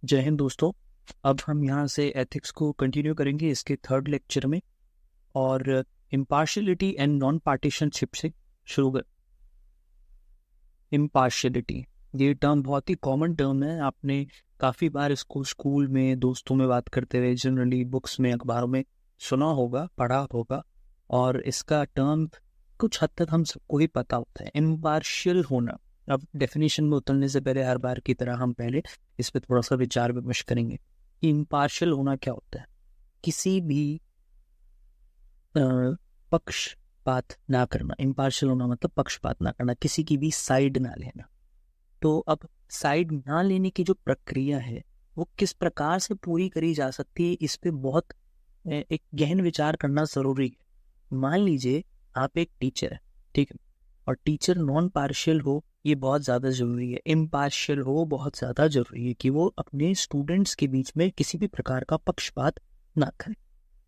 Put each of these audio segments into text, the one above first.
जय हिंद दोस्तों। अब हम यहाँ से एथिक्स को कंटिन्यू करेंगे इसके थर्ड लेक्चर में, और इम्पार्शियलिटी एंड नॉन पार्टीशनशिप से शुरू कर। इम्पार्शियलिटी ये टर्म बहुत ही कॉमन टर्म है। आपने काफ़ी बार इसको स्कूल में दोस्तों में बात करते हुए, जनरली बुक्स में, अखबारों में सुना होगा, पढ़ा होगा, और इसका टर्म कुछ हद तक हम सबको ही पता होता है, इम्पार्शियल होना। अब डेफिनेशन में उतरने से पहले हर बार की तरह हम पहले इस पर थोड़ा सा विचार विमर्श करेंगे कि इम्पार्शियल होना क्या होता है। किसी भी पक्षपात ना करना। इम्पार्शियल होना मतलब पक्षपात ना करना, किसी की भी साइड ना लेना। तो अब साइड ना लेने की जो प्रक्रिया है वो किस प्रकार से पूरी करी जा सकती है, इस पे बहुत एक गहन विचार करना जरूरी है। मान लीजिए आप एक टीचर है, ठीक है, और टीचर नॉन पार्शियल हो, ये बहुत ज़्यादा ज़रूरी है। इम्पार्शियल हो, बहुत ज़्यादा ज़रूरी है कि वो अपने स्टूडेंट्स के बीच में किसी भी प्रकार का पक्षपात ना करें।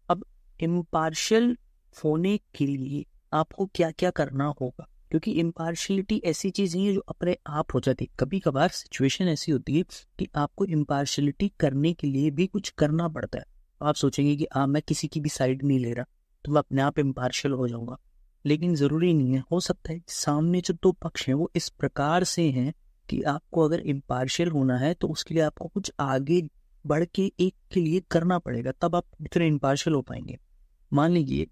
अब इम्पार्शियल होने के लिए आपको क्या क्या करना होगा, क्योंकि इम्पार्शियलिटी ऐसी चीज़ नहीं है जो अपने आप हो जाती। कभी कभार सिचुएशन ऐसी होती है कि आपको इम्पार्शियलिटी करने के लिए भी कुछ करना पड़ता है। आप सोचेंगे कि मैं किसी की भी साइड नहीं ले रहा तो मैं अपने आप इम्पार्शियल हो जाऊंगा, लेकिन ज़रूरी नहीं है। हो सकता है सामने जो दो पक्ष हैं वो इस प्रकार से हैं कि आपको अगर इम्पार्शियल होना है तो उसके लिए आपको कुछ आगे बढ़ के एक के लिए करना पड़ेगा, तब आप इतने इम्पार्शियल हो पाएंगे। मान लीजिए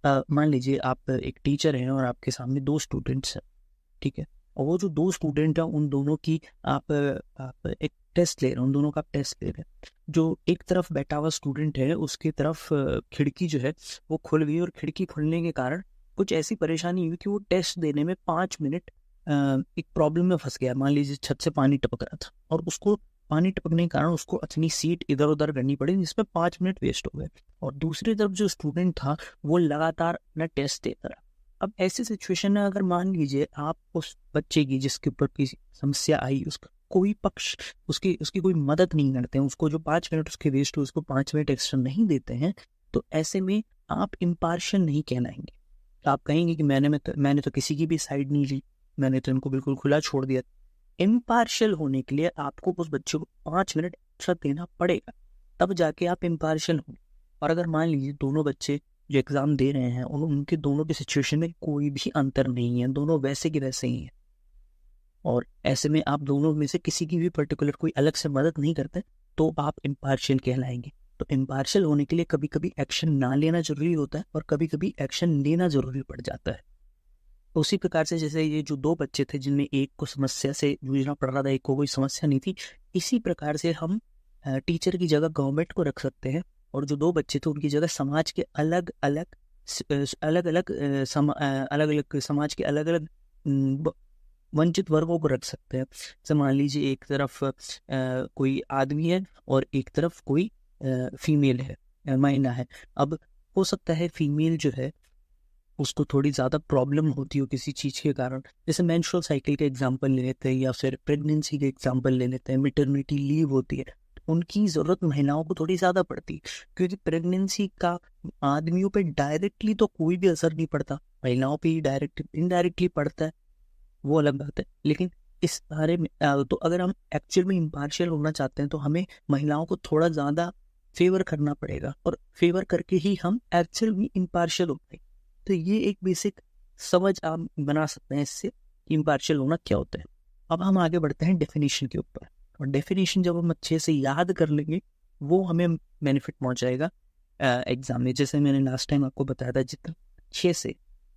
मान लीजिए आप एक टीचर हैं और आपके सामने दो स्टूडेंट्स हैं, ठीक है, और वो जो दो स्टूडेंट हैं उन दोनों की आप एक टेस्ट ले रहे हैं, उन दोनों का टेस्ट ले रहे हैं। जो एक तरफ बैठा हुआ स्टूडेंट है उसकी तरफ खिड़की जो है वो खुल गई, और खिड़की खुलने के कारण कुछ ऐसी परेशानी हुई कि वो टेस्ट देने में 5 मिनट एक प्रॉब्लम में फंस गया। मान लीजिए छत से पानी टपक रहा था और उसको पानी टपकने के कारण उसको अपनी सीट इधर उधर करनी पड़ी, जिसमें 5 मिनट वेस्ट हो गए। और दूसरी तरफ जो स्टूडेंट था वो लगातार अपना टेस्ट देता रहा। अब ऐसी सिचुएशन में अगर मान लीजिए आप उस बच्चे की जिसके ऊपर किसी समस्या आई, उसका कोई पक्ष, उसकी उसकी कोई मदद नहीं करते हैं, उसको जो 5 मिनट उसके वेस्ट हुए उसको 5 मिनट एक्स्ट्रा नहीं देते हैं, तो ऐसे में आप इम्पार्शियल नहीं कहलाएंगे। आप कहेंगे कि मैंने तो किसी की भी साइड नहीं ली, मैंने तो इनको बिल्कुल खुला छोड़ दिया। इम्पार्शियल होने के लिए आपको उस बच्चे को 5 मिनट एक्स्ट्रा देना पड़ेगा, तब जाके आप इम्पार्शियल होंगे। और अगर मान लीजिए दोनों बच्चे जो एग्जाम दे रहे हैं उनके दोनों की सिचुएशन में कोई भी अंतर नहीं है, दोनों वैसे की वैसे ही हैं, और ऐसे में आप दोनों में से किसी की भी पर्टिकुलर कोई अलग से मदद नहीं करते, तो आप इम्पार्शियल कहलाएंगे। तो इम्पार्शियल होने के लिए कभी कभी एक्शन ना लेना जरूरी होता है और कभी कभी एक्शन लेना जरूरी पड़ जाता है। उसी प्रकार से जैसे ये जो दो बच्चे थे जिनमें एक को समस्या से जूझना पड़ रहा था, एक को कोई समस्या नहीं थी, इसी प्रकार से हम टीचर की जगह गवर्नमेंट को रख सकते हैं, और जो दो बच्चे थे उनकी जगह समाज के अलग अलग समाज के अलग अलग वंचित वर्गों को रख सकते हैं। जैसे मान लीजिए एक तरफ कोई आदमी है और एक तरफ कोई फीमेल है, महिला है। अब हो सकता है फीमेल जो है उसको थोड़ी ज़्यादा प्रॉब्लम होती हो किसी चीज़ के कारण, जैसे मेंस्ट्रुअल साइकिल के एग्जांपल ले लेते हैं या फिर प्रेगनेंसी के एग्जांपल ले लेते हैं, मैटरनिटी लीव होती है, उनकी ज़रूरत महिलाओं को थोड़ी ज़्यादा पड़ती है, क्योंकि प्रेगनेंसी का आदमियों पे डायरेक्टली तो कोई भी असर नहीं पड़ता, महिलाओं पे ही डायरेक्ट इनडायरेक्टली पड़ता है, वो अलग बात है। लेकिन इस बारे में तो अगर हम एक्चुअल में इम्पार्शियल होना चाहते हैं तो हमें महिलाओं को थोड़ा ज़्यादा फेवर करना पड़ेगा, और फेवर करके ही हम एक्चुअल में इम्पार्शियल हो पाएंगे। तो ये एक बेसिक समझ आप बना सकते हैं इससे कि इम्पार्शियल होना क्या होता है। अब हम आगे बढ़ते हैं डेफिनेशन के ऊपर, और डेफिनेशन जब हम अच्छे से याद कर लेंगे वो हमें बेनिफिट पहुंचाएगा एग्जाम में। जैसे मैंने लास्ट टाइम आपको बताया था,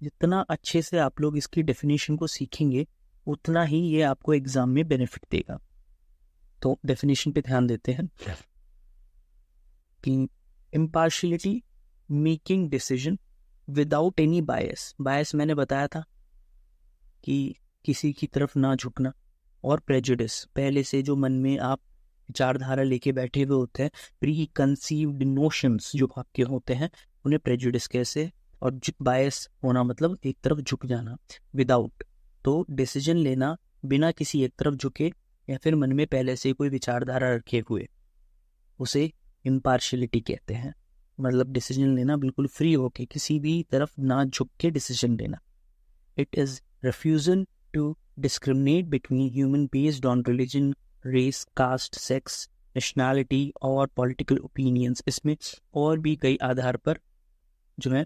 जितना अच्छे से आप लोग इसकी डेफिनेशन को सीखेंगे उतना ही ये आपको एग्जाम में बेनिफिट देगा। तो डेफिनेशन पे ध्यान देते हैं कि impartiality, making decision without any bias. Bias मैंने बताया था कि किसी की तरफ ना झुकना, और प्रेजुडिस, पहले से जो मन में आप विचारधारा लेके बैठे हुए होते हैं, प्री कंसीव्ड नोशंस जो आपके होते हैं, उन्हें प्रेजुडिस कैसे, और बायस होना मतलब एक तरफ झुक जाना। विदाउट तो डिसीजन लेना बिना किसी एक तरफ झुके या फिर मन में पहले से कोई विचारधारा रखे हुए, उसे इम्पार्शियलिटी कहते हैं। मतलब डिसीजन लेना बिल्कुल फ्री होके, किसी भी तरफ ना झुक के डिसीजन लेना। It is refusal to discriminate between human based on religion, race, caste, sex, nationality और पॉलिटिकल ओपिनियंस। इसमें और भी कई आधार पर जो है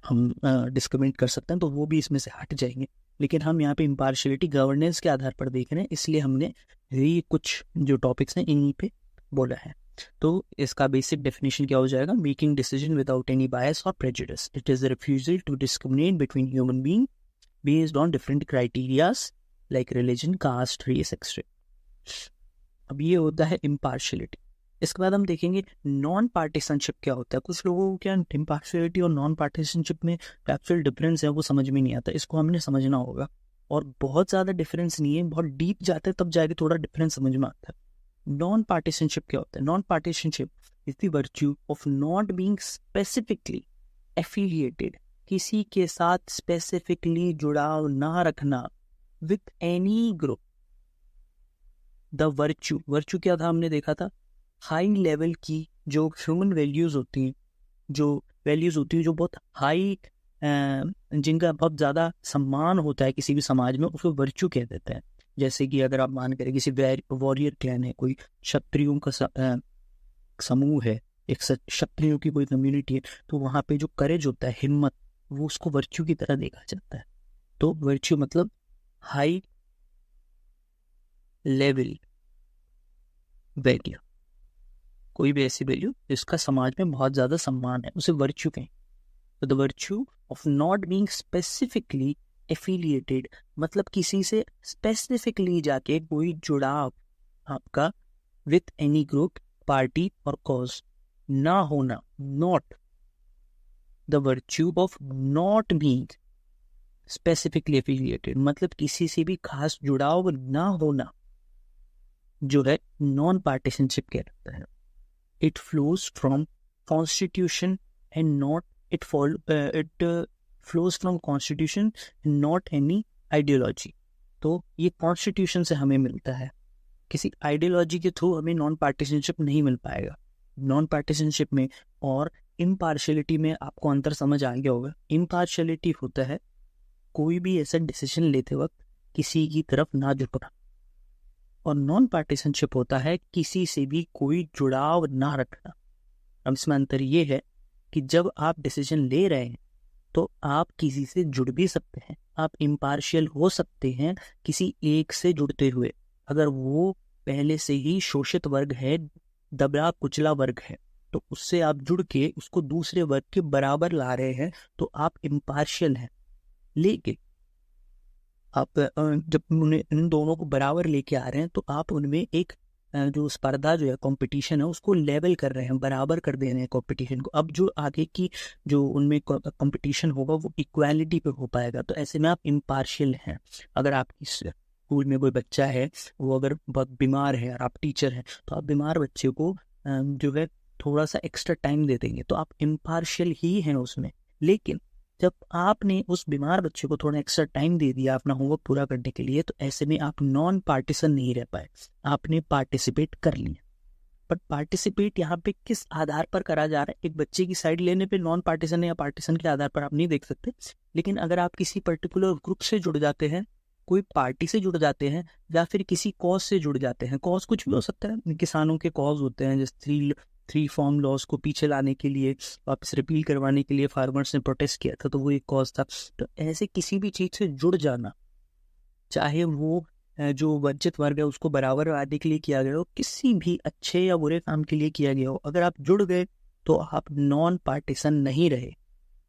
हम डिस्क्रिमिनेट कर सकते हैं, तो वो भी इसमें से हट जाएंगे। लेकिन हम यहाँ पे इम्पार्शियलिटी गवर्नेंस के आधार पर देख रहे हैं, इसलिए हमने ये कुछ जो टॉपिक्स हैं इन्हीं पे बोला है। तो इसका बेसिक डेफिनेशन क्या हो जाएगा? Making decision without any bias और prejudice. It is the refusal to discriminate between human being based on different criterias like religion, caste, race, etcetera. अब ये होता है इम्पार्शियलिटी। इसके बाद हम देखेंगे नॉन पार्टीसनशिप क्या होता है। कुछ लोगों को क्या इम्पार्शियलिटी और नॉन पार्टीसनशिप में एक्चुअल डिफरेंस है वो समझ में नहीं आता, इसको हमने समझना होगा। और बहुत ज़्यादा डिफरेंस नहीं है, बहुत डीप जाते हैं तब जाके थोड़ा डिफरेंस समझ में आता है। नॉन पार्टीसनशिप क्या होता है? Non partisanship is the virtue of not being specifically affiliated, किसी के साथ स्पेसिफिकली जुड़ाव ना रखना with any group. The virtue क्या था? हमने देखा था हाई लेवल की जो ह्यूमन वैल्यूज होती हैं, जो बहुत हाई, जिनका बहुत ज़्यादा सम्मान होता है किसी भी समाज में, उसको वर्च्यू कह देते हैं। जैसे कि अगर आप मान करें किसी वॉरियर क्लैन है, कोई क्षत्रियों का समूह है, एक क्षत्रियों की कोई कम्युनिटी है, तो वहाँ पे जो करेज होता है, हिम्मत, वो उसको वर्च्यू की तरह देखा जाता है। तो वर्च्यू मतलब हाई लेवल वैल्यू, कोई भी ऐसी वैल्यू जिसका समाज में बहुत ज़्यादा सम्मान है, उसे वर्च्यू कहें। तो the virtue of not being specifically affiliated, मतलब किसी से स्पेसिफिकली जाके कोई जुड़ाव आपका विथ एनी ग्रुप, पार्टी और कॉज ना होना। Not the virtue of not being specifically affiliated, मतलब किसी से भी खास जुड़ाव ना होना, जो है नॉन पार्टीसनशिप कहलाता है। It flows from constitution and not it flows from constitution and not any ideology। तो ये कॉन्स्टिट्यूशन से हमें मिलता है, किसी आइडियोलॉजी के थ्रू हमें नॉन पार्टीसनशिप नहीं मिल पाएगा। नॉन पार्टीसनशिप में और इम्पार्शियलिटी में आपको अंतर समझ आ गया होगा। इम्पार्शियलिटी होता है कोई भी ऐसा डिसीजन लेते वक्त किसी की तरफ ना झुकना, और नॉन पार्टीसनशिप होता है किसी से भी कोई जुड़ाव ना रखना। अब इसमें अंतर ये है कि जब आप डिसीजन ले रहे हैं तो आप किसी से जुड़ भी सकते हैं, आप इम्पार्शियल हो सकते हैं किसी एक से जुड़ते हुए। अगर वो पहले से ही शोषित वर्ग है, दबा कुचला वर्ग है, तो उससे आप जुड़ के उसको दूसरे वर्ग के बराबर ला रहे हैं, तो आप इम्पार्शियल हैं। लेकिन आप जब उन्हें इन दोनों को बराबर लेके आ रहे हैं, तो आप उनमें एक जो स्पर्धा जो है, कंपटीशन है, उसको लेवल कर रहे हैं, बराबर कर दे रहे हैं कंपटीशन को। अब जो आगे की जो उनमें कंपटीशन होगा वो इक्वालिटी पे हो पाएगा। तो ऐसे में आप इम्पार्शियल हैं। अगर आपकी स्कूल में कोई बच्चा है, वो अगर बहुत बीमार है और आप टीचर हैं, तो आप बीमार बच्चे को जो है थोड़ा सा एक्स्ट्रा टाइम दे देंगे, तो आप इम्पार्शियल ही हैं उसमें। लेकिन जब आपने उस बीमार बच्चे को थोड़ा एक्स्ट्रा टाइम दे दिया अपना होमवर्क पूरा करने के लिए, तो ऐसे में आप नॉन पार्टीसन नहीं रह पाए, आपने पार्टिसिपेट कर लिया। बट पार्टिसिपेट यहाँ पे किस आधार पर करा जा रहा है? एक बच्चे की साइड लेने पे नॉन पार्टीसन या पार्टीसन के आधार पर आप नहीं देख सकते। लेकिन अगर आप किसी पर्टिकुलर ग्रुप से जुड़ जाते हैं, कोई पार्टी से जुड़ जाते हैं, या फिर किसी कॉज से जुड़ जाते हैं, कॉज कुछ भी हो सकता है, किसानों के कॉज होते हैं, जैसे थ्री फॉर्म लॉज को पीछे लाने के लिए, वापस रिपील करवाने के लिए फार्मर्स ने प्रोटेस्ट किया था, तो वो एक कॉज था। तो ऐसे किसी भी चीज से जुड़ जाना, चाहे वो जो वंचित वर्ग है उसको बराबर लाने के लिए किया गया हो, किसी भी अच्छे या बुरे काम के लिए किया गया हो, अगर आप जुड़ गए तो आप नॉन पार्टीसन नहीं रहे,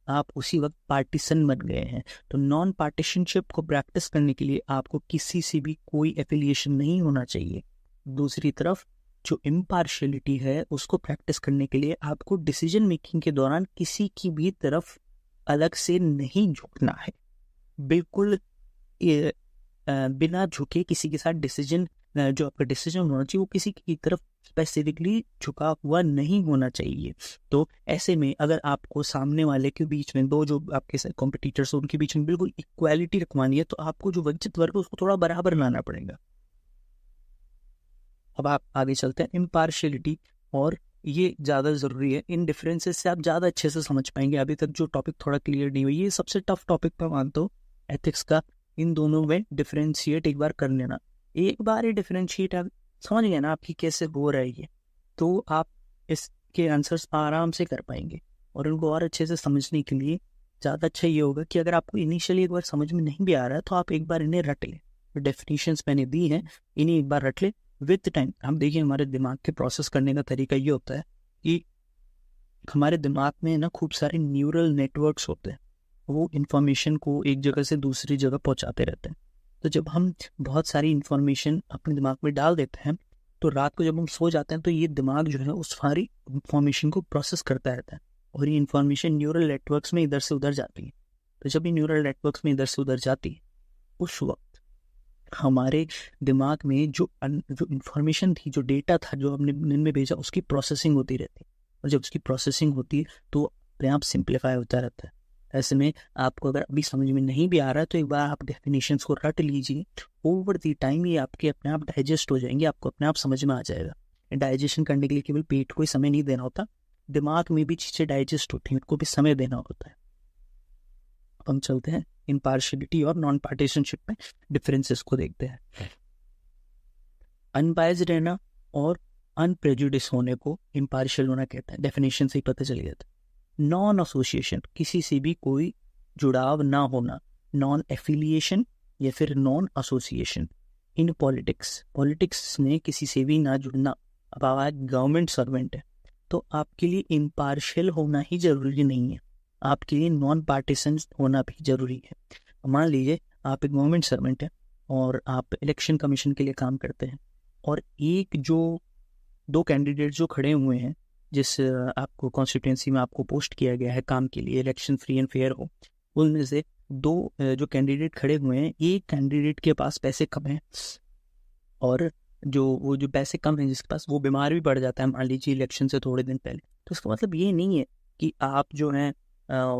आप उसी वक्त पार्टीसन बन गए हैं। तो नॉन पार्टीशनशिप को प्रैक्टिस करने के लिए आपको किसी से भी कोई एफिलिएशन नहीं होना चाहिए। दूसरी तरफ जो इम्पार्शियलिटी है, उसको प्रैक्टिस करने के लिए आपको डिसीजन मेकिंग के दौरान किसी की भी तरफ अलग से नहीं झुकना है। बिल्कुल बिना झुके किसी के साथ डिसीजन, जो आपका डिसीजन होना चाहिए वो किसी की तरफ स्पेसिफिकली झुका हुआ नहीं होना चाहिए। तो ऐसे में अगर आपको सामने वाले के बीच में, दो जो आपके कॉम्पिटिटर्स उनके बीच में बिल्कुल इक्वालिटी रखवानी है, तो आपको जो वंचित वर्ग है उसको थोड़ा बराबर लाना पड़ेगा। अब आप आगे चलते हैं इम्पार्शियलिटी, और ये ज़्यादा ज़रूरी है। इन डिफरेंसेस से आप ज़्यादा अच्छे से समझ पाएंगे। अभी तक जो टॉपिक थोड़ा क्लियर नहीं हुई, ये सबसे टफ टॉपिक मैं मानता हूँ एथिक्स का, इन दोनों में डिफरेंशिएट एक बार कर लेना। एक बार ये डिफरेंशिएट आप समझ गए ना आपकी कैसे हो रही है, तो आप इसके आंसर्स आराम से कर पाएंगे। और उनको और अच्छे से समझने के लिए ज़्यादा अच्छा ये होगा कि अगर आपको इनिशियली एक बार समझ में नहीं भी आ रहा है तो आप एक बार इन्हें रट लें। डेफिनेशंस मैंने दी हैं, इन्हें एक बार रट लें। विथ टाइम हम देखिए हमारे दिमाग के प्रोसेस करने का तरीका ये होता है कि हमारे दिमाग में ना खूब सारे न्यूरल नेटवर्क्स होते हैं, वो इन्फॉर्मेशन को एक जगह से दूसरी जगह पहुंचाते रहते हैं। तो जब हम बहुत सारी इन्फॉर्मेशन अपने दिमाग में डाल देते हैं तो रात को जब हम सो जाते हैं तो ये दिमाग जो है उस सारी इन्फॉर्मेशन को प्रोसेस करता रहता है और ये इन्फॉर्मेशन न्यूरल नेटवर्क्स में इधर से उधर जाती है। तो जब ये न्यूरल नेटवर्क्स में इधर से उधर जाती है उस वक्त हमारे दिमाग में जो इन्फॉर्मेशन थी, जो डेटा था, जो हमने इनमें भेजा, उसकी प्रोसेसिंग होती रहती है। और जब उसकी प्रोसेसिंग होती है तो अपने आप सिंप्लीफाई होता रहता है। ऐसे में आपको अगर अभी समझ में नहीं भी आ रहा है तो एक बार आप डेफिनेशंस को रट लीजिए। ओवर दी टाइम ये आपके अपने आप डाइजेस्ट हो जाएंगे, आपको अपने आप समझ में आ जाएगा। डाइजेशन करने के लिए केवल पेट को ही समय नहीं देना होता, दिमाग में भी चीज़ें डाइजेस्ट होती हैं, उनको भी समय देना होता है। अब हम चलते हैं इम्पार्शियलिटी और नॉन पार्टीशनशिप में डिफरेंसेस को देखते हैं। अनबायस्ड रहना और अनप्रेजुडिस होने को इम्पार्शियल होना कहते हैं। डेफिनेशन से ही पता चल गया था। नॉन एसोसिएशन, किसी से भी कोई जुड़ाव ना होना। नॉन एफिलिएशन या फिर non association. In politics, politics में किसी से भी ना जुड़ना। अब आप गवर्नमेंट सर्वेंट है तो आपके लिए इम्पार्शियल होना ही जरूरी नहीं है, आपके लिए नॉन पार्टीसन होना भी जरूरी है। मान लीजिए आप एक गवर्नमेंट सर्वेंट है और आप इलेक्शन कमीशन के लिए काम करते हैं और दो कैंडिडेट जो खड़े हुए हैं, जिस आपको कॉन्स्टिट्यूंसी में आपको पोस्ट किया गया है काम के लिए, इलेक्शन फ्री एंड फेयर हो, उनमें से दो जो कैंडिडेट खड़े हुए हैं, एक कैंडिडेट के पास पैसे कम हैं और जो पैसे कम हैं जिसके पास, वो बीमार भी पड़ जाता है मान लीजिए इलेक्शन से थोड़े दिन पहले। तो इसका मतलब ये नहीं है कि आप जो हैं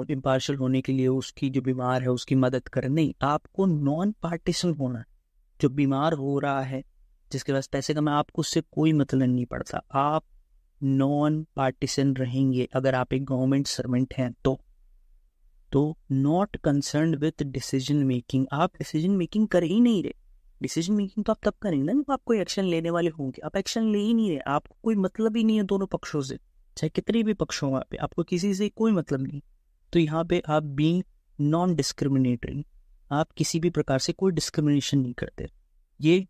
इम्पार्शियल होने के लिए उसकी जो बीमार है उसकी मदद करें, नहीं, आपको नॉन पार्टीशन होना है। जो बीमार हो रहा है, जिसके पास पैसे कम है, आपको उससे कोई मतलब नहीं पड़ता, आप नॉन पार्टीशन रहेंगे अगर आप एक गवर्नमेंट सर्वेंट हैं तो not concern with decision making. आप डिसीजन मेकिंग कर ही नहीं रहे। डिसीजन मेकिंग तो आप तब करेंगे ना जब आप कोई एक्शन लेने वाले होंगे, आप एक्शन ले ही नहीं रहे, आपको कोई मतलब ही नहीं है दोनों पक्षों से, चाहे कितने भी पक्ष हो वहाँ पे, आपको किसी से कोई मतलब नहीं। तो यहाँ पे आप बीइंग नॉन डिस्क्रिमिनेटरी, आप किसी भी प्रकार से कोई डिस्क्रिमिनेशन नहीं करते। ये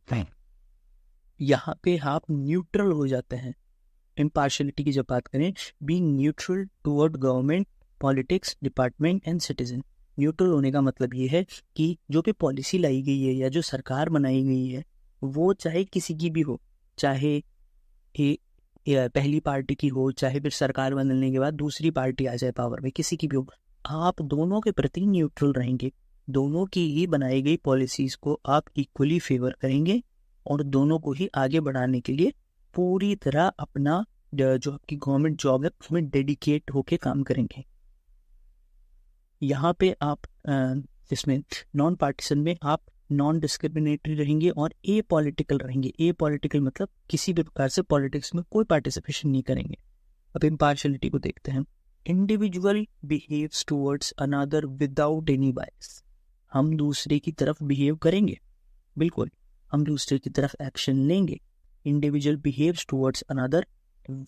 यहाँ पे आप न्यूट्रल हो जाते हैं। इम्पार्शियलिटी की जब बात करें, being neutral toward government, politics, department and citizen. Neutral होने का मतलब ये है कि जो भी पॉलिसी लाई गई है या जो सरकार बनाई गई है वो चाहे किसी की भी हो, चाहे पहली पार्टी की हो, चाहे फिर सरकार बदलने के बाद दूसरी पार्टी आ जाए पावर में, किसी की भी हो, आप दोनों के प्रति न्यूट्रल रहेंगे। दोनों की ही बनाई गई पॉलिसीज को आप इक्वली फेवर करेंगे और दोनों को ही आगे बढ़ाने के लिए पूरी तरह अपना जो आपकी गवर्नमेंट जॉब है उसमें डेडिकेट होके काम करेंगे। यहाँ पे आप इसमें नॉन पार्टीशन में आप नॉन डिस्क्रिमिनेटरी रहेंगे और ए पॉलिटिकल रहेंगे। ए पॉलिटिकल मतलब किसी भी प्रकार से पॉलिटिक्स में कोई पार्टिसिपेशन नहीं करेंगे। अब इम्पार्शियलिटी को देखते हैं। Individual behaves towards another without any बायस। हम दूसरे की तरफ बिहेव करेंगे, बिल्कुल, हम दूसरे की तरफ एक्शन लेंगे। Individual behaves towards another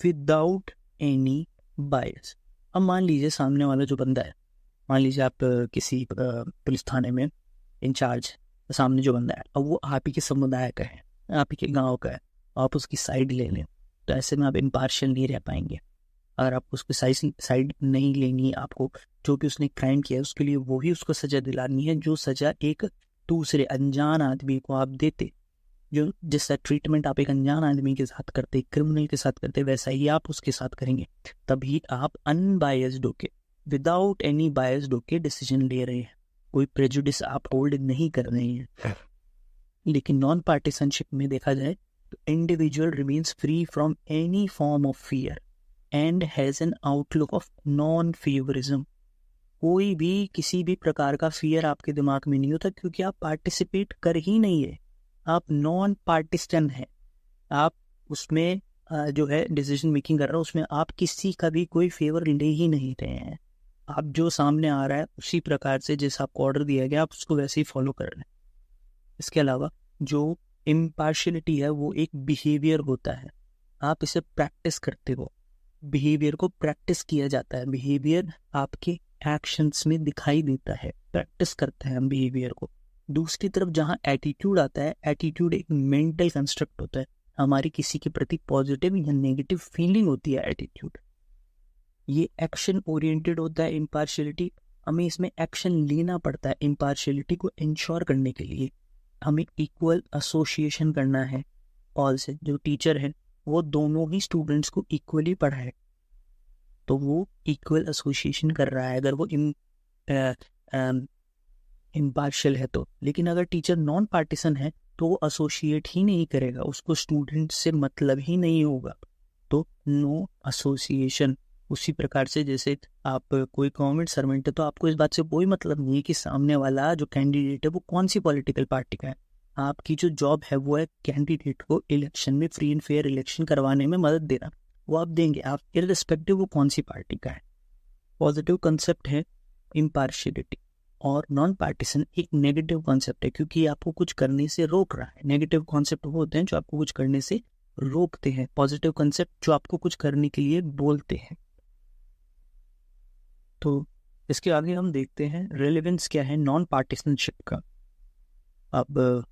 without any बायस। अब मान लीजिए सामने वाला जो बंदा है, मान लीजिए आप किसी पुलिस थाने में इंचार्ज, सामने जो बंदा है अब वो आप ही के समुदाय का है, आप ही के गांव का है, आप उसकी साइड ले लें, तो ऐसे में आप इम्पार्शियल नहीं रह पाएंगे। अगर आपको उसकी साइड नहीं लेनी है, आपको जो भी उसने क्राइम किया है उसके लिए वो ही उसको सजा दिलानी है जो सजा एक दूसरे अनजान आदमी को आप देते, जो जिसका ट्रीटमेंट आप एक अनजान आदमी के साथ करते, क्रिमिनल के साथ करते, वैसा ही आप उसके साथ करेंगे। तभी आप अनबायस्ड होके, विदाउट एनी बायस्ड होके डिसीजन ले रहे हैं, कोई प्रेजुडिस आप होल्ड नहीं कर रहे हैं। लेकिन नॉन पार्टीसनशिप में देखा जाए तो individual remains free from any form of fear and has an outlook of non favouritism. कोई भी किसी भी प्रकार का फियर आपके दिमाग में नहीं होता क्योंकि आप पार्टिसिपेट कर ही नहीं है, आप नॉन पार्टिसन है। आप उसमें जो है डिसीजन मेकिंग कर रहे हो उसमें आप किसी का भी कोई फेवर ले ही नहीं रहे हैं, आप जो सामने आ रहा है उसी प्रकार से जैसा आपको ऑर्डर दिया गया आप उसको वैसे ही फॉलो कर रहे हैं। इसके अलावा जो इम्पार्शियलिटी है वो एक बिहेवियर होता है, आप इसे प्रैक्टिस करते हो, बिहेवियर को प्रैक्टिस किया जाता है, बिहेवियर आपके एक्शंस में दिखाई देता है, प्रैक्टिस करते हैं हम बिहेवियर को। दूसरी तरफ जहाँ एटीट्यूड आता है, एटीट्यूड एक मेंटल कंस्ट्रक्ट होता है, हमारी किसी के प्रति पॉजिटिव या नेगेटिव फीलिंग होती है एटीट्यूड। ये एक्शन ओरिएंटेड होता है इम्पार्शियलिटी, हमें इसमें एक्शन लेना पड़ता है इम्पार्शियलिटी को इंश्योर करने के लिए। हमें इक्वल एसोसिएशन करना है, ऑल से जो टीचर है वो दोनों ही स्टूडेंट्स को इक्वली पढ़ाए, तो वो इक्वल एसोसिएशन कर रहा है अगर वो इम्पार्शियल है तो। लेकिन अगर टीचर नॉन पार्टीसन है तो वो एसोसिएट ही नहीं करेगा, उसको स्टूडेंट से मतलब ही नहीं होगा, तो नो एसोसिएशन। उसी प्रकार से जैसे आप कोई गवर्नमेंट सर्वेंट है तो आपको इस बात से कोई मतलब नहीं है कि सामने वाला जो कैंडिडेट है वो कौन सी पॉलिटिकल पार्टी का है। आपकी जो जॉब है वो है कैंडिडेट को इलेक्शन में फ्री एंड फेयर इलेक्शन करवाने में मदद देना, वो आप देंगे, आप इररिस्पेक्टिव वो कौन सी पार्टी का है। पॉजिटिव कंसेप्ट है इम्पार्शियलिटी, और नॉन पार्टीसन एक नेगेटिव कॉन्सेप्ट है क्योंकि आपको कुछ करने से रोक रहा है। नेगेटिव कॉन्सेप्ट वो होते हैं जो आपको कुछ करने से रोकते हैं, पॉजिटिव कॉन्सेप्ट जो आपको कुछ करने के लिए बोलते हैं। तो इसके आगे हम देखते हैं रेलेवेंस क्या है नॉन पार्टीसनशिप का। अब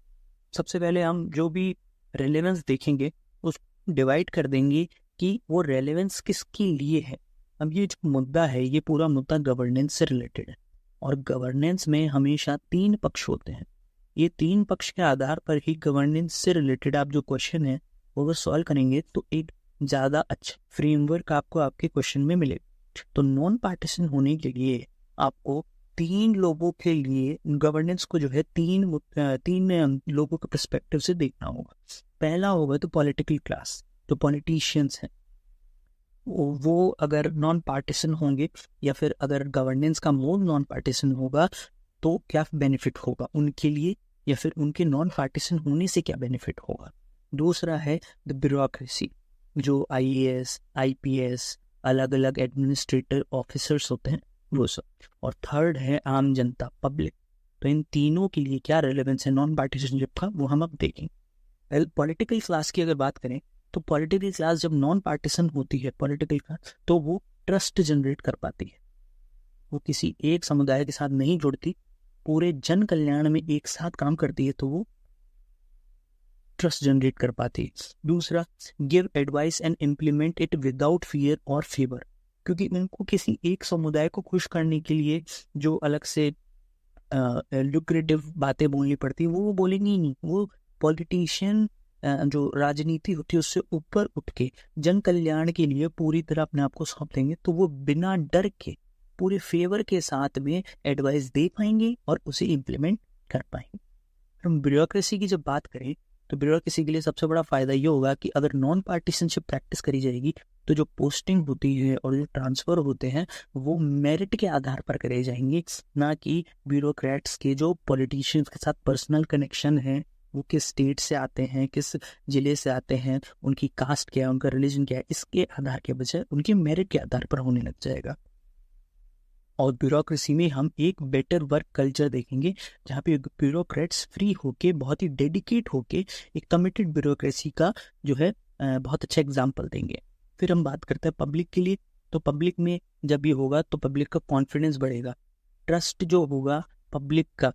सबसे पहले हम जो भी रेलेवेंस देखेंगे उस डिवाइड कर देंगे कि वो रेलेवेंस किसके लिए है। अब ये जो मुद्दा है ये पूरा मुद्दा गवर्नेंस से रिलेटेड है, और गवर्नेंस में हमेशा 3 पक्ष होते हैं। ये 3 पक्ष के आधार पर ही गवर्नेंस से रिलेटेड आप जो क्वेश्चन है वो अगर सॉल्व करेंगे तो एक ज़्यादा अच्छा फ्रेमवर्क आपको आपके क्वेश्चन में मिलेगा। तो नॉन पार्टीसन होने के लिए आपको 3 लोगों के लिए गवर्नेंस को जो है तीन लोगों के पर्सपेक्टिव से देखना होगा। पहला होगा तो पॉलिटिकल क्लास, जो पॉलिटिशियंस हैं वो अगर नॉन पार्टीसन होंगे या फिर अगर गवर्नेंस का मोड नॉन पार्टीसन होगा तो क्या बेनिफिट होगा उनके लिए, या फिर उनके नॉन पार्टीसन होने से क्या बेनिफिट होगा। दूसरा है द ब्यूरोक्रेसी, जो IAS IPS अलग अलग एडमिनिस्ट्रेटिव ऑफिसर्स होते हैं वो सब। और थर्ड है आम जनता, पब्लिक। तो इन तीनों के लिए क्या रेलेवेंस है नॉन पार्टीसनशिप का वो हम अब देखेंगे। पॉलिटिकल क्लास की अगर बात करें तो पॉलिटिकल क्लास जब नॉन पार्टीसन होती है पॉलिटिकल क्लास, तो वो ट्रस्ट जनरेट कर पाती है, वो किसी एक समुदाय के साथ नहीं जुड़ती, पूरे जन कल्याण में एक साथ काम करती है, तो वो ट्रस्ट जनरेट कर पाती है। दूसरा, give advice and implement it without fear और फेवर, क्योंकि उनको किसी एक समुदाय को खुश करने के लिए जो अलग से लुक्रेटिव बातें बोलनी पड़ती है वो बोलेंगी ही नहीं। वो पॉलिटिशियन जो राजनीति होती है उससे ऊपर उठ के जन कल्याण के लिए पूरी तरह अपने आप को सौंप देंगे, तो वो बिना डर के पूरे फेवर के साथ में एडवाइस दे पाएंगे और उसे इम्प्लीमेंट कर पाएंगे। हम ब्यूरोक्रेसी की जब बात करें तो ब्यूरोक्रेसी के लिए सबसे बड़ा फायदा ये होगा कि अगर नॉन पार्टीसनशिप प्रैक्टिस करी जाएगी तो जो पोस्टिंग होती है और जो ट्रांसफर होते हैं वो मेरिट के आधार पर करे जाएंगे, ना कि ब्यूरोक्रेट्स के जो पॉलिटिशियंस के साथ पर्सनल कनेक्शन है, वो किस स्टेट से आते हैं, किस जिले से आते हैं, उनकी कास्ट क्या है, उनका रिलीजन क्या है, इसके आधार के बजाय उनके मेरिट के आधार पर होने लग जाएगा। और ब्यूरोक्रेसी में हम एक बेटर वर्क कल्चर देखेंगे जहाँ पे ब्यूरोक्रेट्स फ्री होके बहुत ही डेडिकेट होके एक कमिटेड ब्यूरोक्रेसी का जो है बहुत अच्छा एग्जाम्पल देंगे। फिर हम बात करते हैं पब्लिक के लिए। तो पब्लिक में जब ये होगा तो पब्लिक का कॉन्फिडेंस बढ़ेगा, ट्रस्ट जो होगा पब्लिक का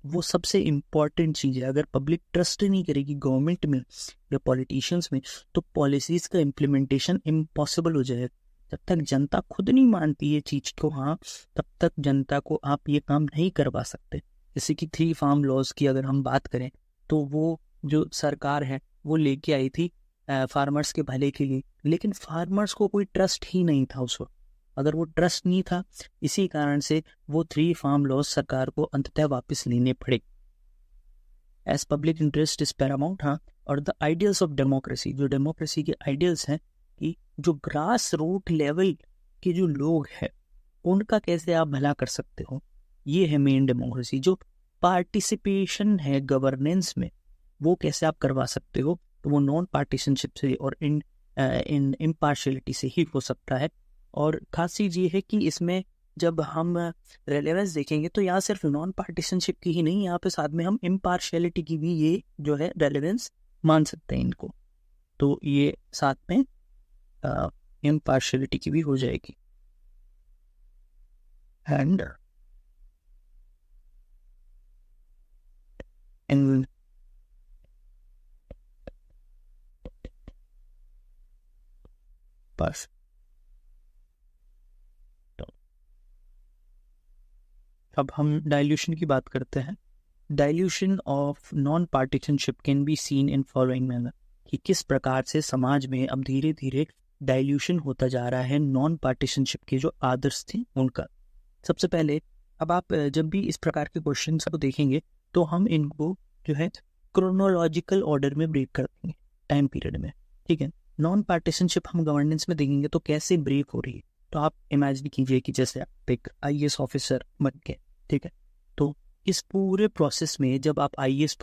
वो सबसे इम्पॉर्टेंट चीज़ है। अगर पब्लिक ट्रस्ट नहीं करेगी गवर्नमेंट में या पॉलिटिशियंस में तो पॉलिसीज़ का इम्प्लीमेंटेशन इम्पॉसिबल हो जाएगा। जब तक जनता खुद नहीं मानती ये चीज़ को, हाँ, तब तक जनता को आप ये काम नहीं करवा सकते। जैसे कि 3 फार्म लॉज की अगर हम बात करें तो वो जो सरकार है वो लेके आई थी फार्मर्स के भले के लिए, लेकिन फार्मर्स को कोई ट्रस्ट ही नहीं था उस वक्त। अगर वो ट्रस्ट नहीं था, इसी कारण से वो 3 फार्म लॉज सरकार को अंततः वापस लेने पड़े। As public interest is paramount. हाँ, और द आइडियल्स ऑफ डेमोक्रेसी, जो डेमोक्रेसी के आइडियल्स हैं कि जो ग्रास रूट लेवल के जो लोग हैं उनका कैसे आप भला कर सकते हो, ये है मेन डेमोक्रेसी। जो पार्टिसिपेशन है गवर्नेंस में वो कैसे आप करवा सकते हो, तो वो नॉन पार्टीसनशिप से और इन इम्पार्शियलिटी से ही हो सकता है। और खास चीज़ ये है कि इसमें जब हम रेलेवेंस देखेंगे तो यहाँ सिर्फ नॉन पार्टीशनशिप की ही नहीं, यहाँ पे साथ में हम इम्पार्शियलिटी की भी ये जो है रेलेवेंस मान सकते हैं इनको। तो ये साथ में इम्पार्शियलिटी की भी हो जाएगी। एंड इन बस तो अब हम डाइल्यूशन की बात करते हैं। Dilution of non पार्टीशनशिप can be seen in following manner, कि किस प्रकार से समाज में अब धीरे धीरे डाइल्यूशन होता जा रहा है नॉन पार्टीशनशिप के जो आदर्श थे उनका। सबसे पहले अब आप जब भी इस प्रकार के क्वेश्चन को देखेंगे तो हम इनको जो है क्रोनोलॉजिकल ऑर्डर में ब्रेक कर देंगे टाइम पीरियड में, ठीक है। नॉन पार्टीशनशिप हम गवर्नेंस में देखेंगे तो कैसे ब्रेक हो रही है। तो आप इमेजिन कीजिए कि जैसे आप एक आईएएस ऑफिसर बन के, ठीक है, तो इस पूरे प्रोसेस में जब आप आईएएस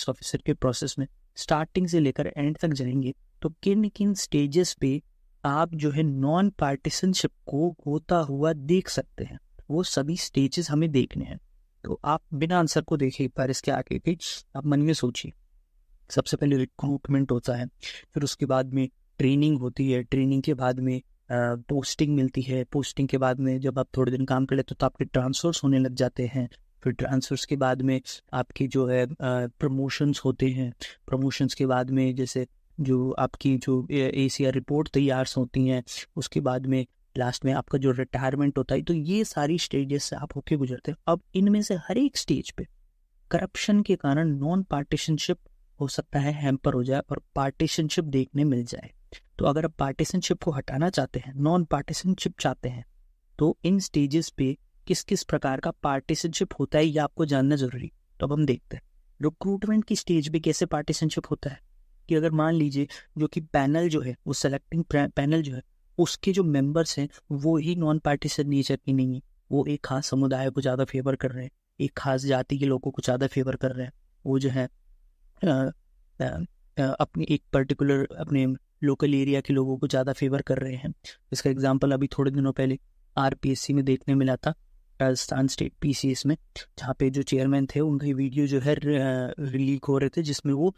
ऑफिसर के प्रोसेस में स्टार्टिंग से लेकर एंड तक जाएंगे तो किन किन स्टेजेस पे आप जो है नॉन पार्टीशनशिप को होता हुआ देख सकते हैं, वो सभी स्टेजेस हमें देखने हैं। तो आप बिना आंसर को देखे एक बार इसके आगे की आप मन में सोचिए। सबसे पहले रिक्रूटमेंट होता है, फिर उसके बाद में ट्रेनिंग होती है, ट्रेनिंग के बाद में पोस्टिंग मिलती है, पोस्टिंग के बाद में जब आप थोड़े दिन काम कर लेते हो तो आपके ट्रांसफर्स होने लग जाते हैं, फिर ट्रांसफर्स के बाद में आपकी जो है प्रमोशंस होते हैं, प्रमोशंस के बाद में जैसे जो आपकी जो एसीआर रिपोर्ट तैयार होती हैं, उसके बाद में लास्ट में आपका जो रिटायरमेंट होता है। तो ये सारी स्टेजेस से आप होके गुजरते हैं। अब इनमें से हर एक स्टेज पे करप्शन के कारण नॉन पार्टीशनशिप हो सकता है हैम्पर हो जाए और पार्टीशनशिप देखने मिल जाए। तो अगर आप पार्टीशनशिप को हटाना चाहते हैं, नॉन पार्टीशनशिप चाहते हैं, तो इन स्टेजेस पे किस किस प्रकार का पार्टीशनशिप होता है ये आपको जानना जरूरी। तो अब हम देखते हैं रिक्रूटमेंट की स्टेज पे कैसे पार्टीशनशिप होता है। कि अगर मान लीजिए जो कि पैनल जो है वो सेलेक्टिंग पैनल जो है उसके जो मेंबर्स हैं वो ही नॉन पार्टीशन नेचर की नहीं है, वो एक खास समुदाय को ज़्यादा फेवर कर रहे हैं, एक खास जाति के लोगों को ज़्यादा फेवर कर रहे हैं, वो जो है अपनी एक पर्टिकुलर अपने लोकल एरिया के लोगों को ज़्यादा फेवर कर रहे हैं। इसका एग्जांपल अभी थोड़े दिनों पहले आरपीएससी में देखने मिला था, राजस्थान स्टेट पीसीएस में, जहाँ पे जो चेयरमैन थे उनकी वीडियो जो है लीक हो रहे थे, जिसमें वो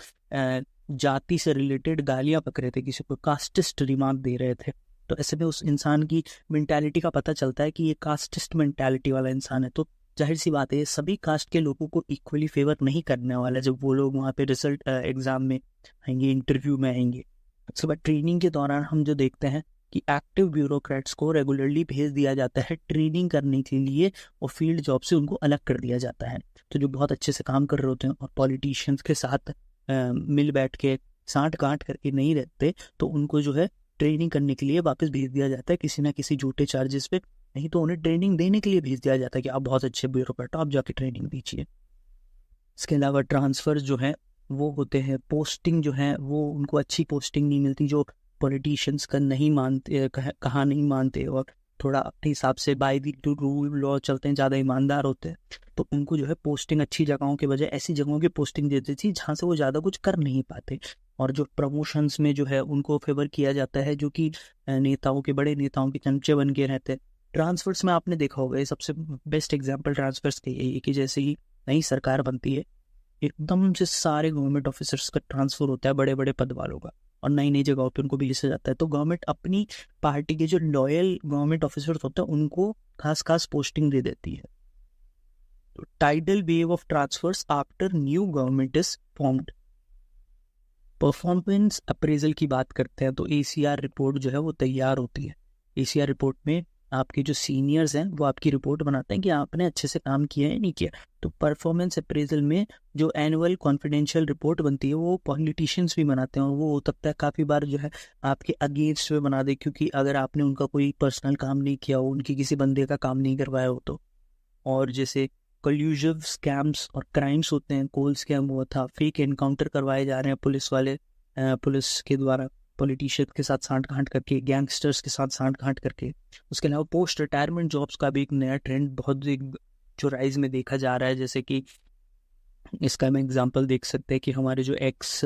जाति से रिलेटेड गालियाँ पक रहे थे, किसी को कास्टिस्ट रिमार्क दे रहे थे। तो ऐसे में उस इंसान की मेंटालिटी का पता चलता है कि ये कास्टिस्ट मेंटालिटी वाला इंसान है। तो जाहिर सी बात है सभी कास्ट के लोगों को इक्वली फेवर नहीं करने वाला जब वो लोग वहाँ पे रिजल्ट एग्जाम में आएंगे, इंटरव्यू में आएंगे। उसके बाद ट्रेनिंग के दौरान हम जो देखते हैं कि एक्टिव ब्यूरोक्रेट्स को रेगुलरली भेज दिया जाता है ट्रेनिंग करने के लिए और फील्ड जॉब से उनको अलग कर दिया जाता है। तो जो बहुत अच्छे से काम कर रहे होते हैं और पॉलिटिशियंस के साथ मिल बैठ के साठ गांठ करके नहीं रहते, तो उनको जो है ट्रेनिंग करने के लिए वापस भेज दिया जाता है किसी ना किसी झूठे चार्जेस पे, नहीं तो उन्हें ट्रेनिंग देने के लिए भेज दिया जाता है कि आप बहुत अच्छे ब्यूरोक्रेट हो, आप जाके ट्रेनिंग दीजिए। इसके अलावा ट्रांसफर जो है वो होते हैं, पोस्टिंग जो है वो उनको अच्छी पोस्टिंग नहीं मिलती, जो पॉलिटिशियंस का नहीं मानते, कहा नहीं मानते और थोड़ा अपने हिसाब से बाय द रूल लॉ चलते हैं, ज़्यादा ईमानदार होते हैं, तो उनको जो है पोस्टिंग अच्छी जगहों के बजाय ऐसी जगहों की पोस्टिंग देती थी जहाँ से वो ज़्यादा कुछ कर नहीं पाते। और जो प्रमोशंस में जो है उनको फेवर किया जाता है जो कि नेताओं के, बड़े नेताओं के चमचे बन के रहते हैं। ट्रांसफर्स में आपने देखा होगा, ये सबसे बेस्ट एग्जाम्पल ट्रांसफर्स के यही है कि जैसे ही नई सरकार बनती है एकदम से सारे गवर्नमेंट ऑफिसर्स का ट्रांसफर होता है, बड़े बड़े पद वालों का, और नई नई जगहों पे उनको भेजा जाता है। तो गवर्नमेंट अपनी पार्टी के जो लॉयल गवर्नमेंट ऑफिसर्स होते हैं उनको खास खास पोस्टिंग दे देती है। तो tidal wave of transfers after new government is formed. Performance appraisal की बात करते हैं तो एसीआर रिपोर्ट जो है वो तैयार होती है। एसीआर रिपोर्ट में आपके जो सीनियर्स हैं वो आपकी रिपोर्ट बनाते हैं कि आपने अच्छे से काम किया है नहीं किया। तो परफॉर्मेंस अप्रेजल में जो एनुअल कॉन्फिडेंशियल रिपोर्ट बनती है वो पॉलिटिशियंस भी बनाते हैं, और वो हो सकता है काफ़ी बार जो है आपके अगेंस्ट में बना दे, क्योंकि अगर आपने उनका कोई पर्सनल काम नहीं किया हो, उनकी किसी बंदे का काम नहीं करवाया हो तो। और जैसे कोल्यूसिव स्कैम्स और क्राइम्स होते हैं, कोल स्कैम हुआ था, फेक एनकाउंटर करवाए जा रहे हैं पुलिस वाले, पुलिस के द्वारा पॉलिटिशियन के साथ सांठ गांठ करके, गैंगस्टर्स के साथ सांठ गांठ करके। उसके अलावा पोस्ट रिटायरमेंट जॉब्स का भी एक नया ट्रेंड बहुत एक जो राइज में देखा जा रहा है। जैसे कि इसका हम एग्जांपल देख सकते हैं कि हमारे जो एक्स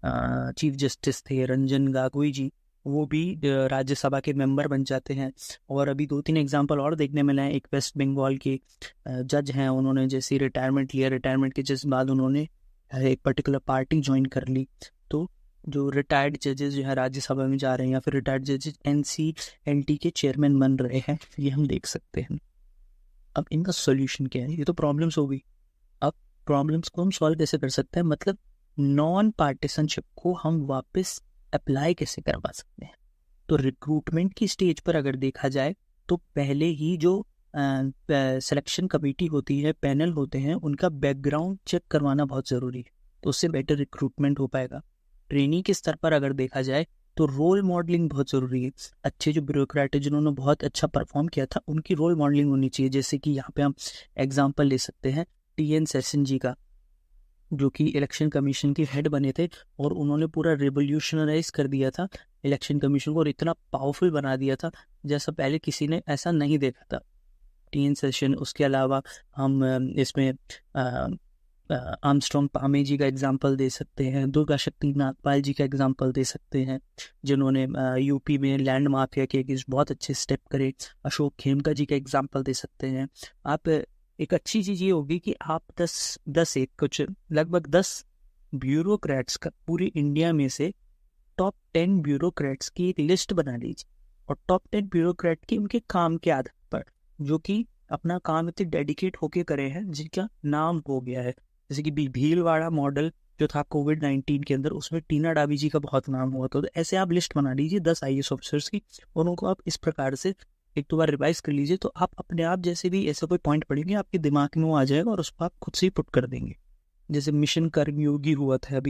चीफ जस्टिस थे रंजन गोगोई जी, वो भी राज्यसभा के मेंबर बन जाते हैं। और अभी 2-3 एग्जांपल और देखने मिले हैं। एक वेस्ट बंगाल के जज हैं, उन्होंने जैसे रिटायरमेंट लिया, रिटायरमेंट के जिस बाद उन्होंने एक पर्टिकुलर पार्टी ज्वाइन कर ली। तो जो रिटायर्ड जजेस जो है राज्यसभा में जा रहे हैं, या फिर रिटायर्ड जजेस NCLT के चेयरमैन बन रहे हैं, ये हम देख सकते हैं। अब इनका सोल्यूशन क्या है? ये तो प्रॉब्लम्स हो गई। अब प्रॉब्लम्स को हम सॉल्व कैसे कर सकते हैं, मतलब नॉन पार्टिसनशिप को हम वापस अप्लाई कैसे करवा सकते हैं? तो रिक्रूटमेंट की स्टेज पर अगर देखा जाए तो पहले ही जो सिलेक्शन कमेटी होती है, पैनल होते हैं, उनका बैकग्राउंड चेक करवाना बहुत ज़रूरी है, तो उससे बेटर रिक्रूटमेंट हो पाएगा। ट्रेनिंग के स्तर पर अगर देखा जाए तो रोल मॉडलिंग बहुत ज़रूरी है। अच्छे जो ब्यूरोक्रेट है जिन्होंने बहुत अच्छा परफॉर्म किया था, उनकी रोल मॉडलिंग होनी चाहिए। जैसे कि यहाँ पे हम एग्जाम्पल ले सकते हैं TN सेशन जी का, जो कि इलेक्शन कमीशन के हेड बने थे, और उन्होंने पूरा रिवोल्यूशनराइज कर दिया था इलेक्शन कमीशन को, और इतना पावरफुल बना दिया था जैसा पहले किसी ने ऐसा नहीं देखा था। TN सेशन, उसके अलावा हम इसमें आर्मस्ट्रॉन्ग पामे जी का एग्जाम्पल दे सकते हैं, दुर्गा शक्ति नागपाल जी का एग्जाम्पल दे सकते हैं, जिन्होंने यूपी में लैंड माफिया के अगेंस्ट बहुत अच्छे स्टेप करे। अशोक खेमका जी का एग्जाम्पल दे सकते हैं आप। एक अच्छी चीज़ ये होगी कि आप 10 एक कुछ लगभग 10 ब्यूरोक्रेट्स का पूरी इंडिया में से टॉप 10 ब्यूरोक्रेट्स की एक लिस्ट बना लीजिए, और टॉप 10 ब्यूरोक्रेट की उनके काम के आधार पर, जो कि अपना काम इतने डेडिकेट होके करे हैं, जिनका नाम हो गया है। जैसे कि भीलवाड़ा मॉडल जो था कोविड-19 के अंदर, उसमें टीना डाबी जी का बहुत नाम हुआ था। तो ऐसे आप लिस्ट बना लीजिए 10 IAS ऑफिसर्स की, और उनको आप इस प्रकार से एक दो बार रिवाइज कर लीजिए, तो आप अपने आप जैसे भी ऐसा कोई पॉइंट पढ़ेंगे आपके दिमाग में वो आ जाएगा, और उसको आप खुद से ही पुट कर देंगे। जैसे मिशन कर्मयोगी हुआ था,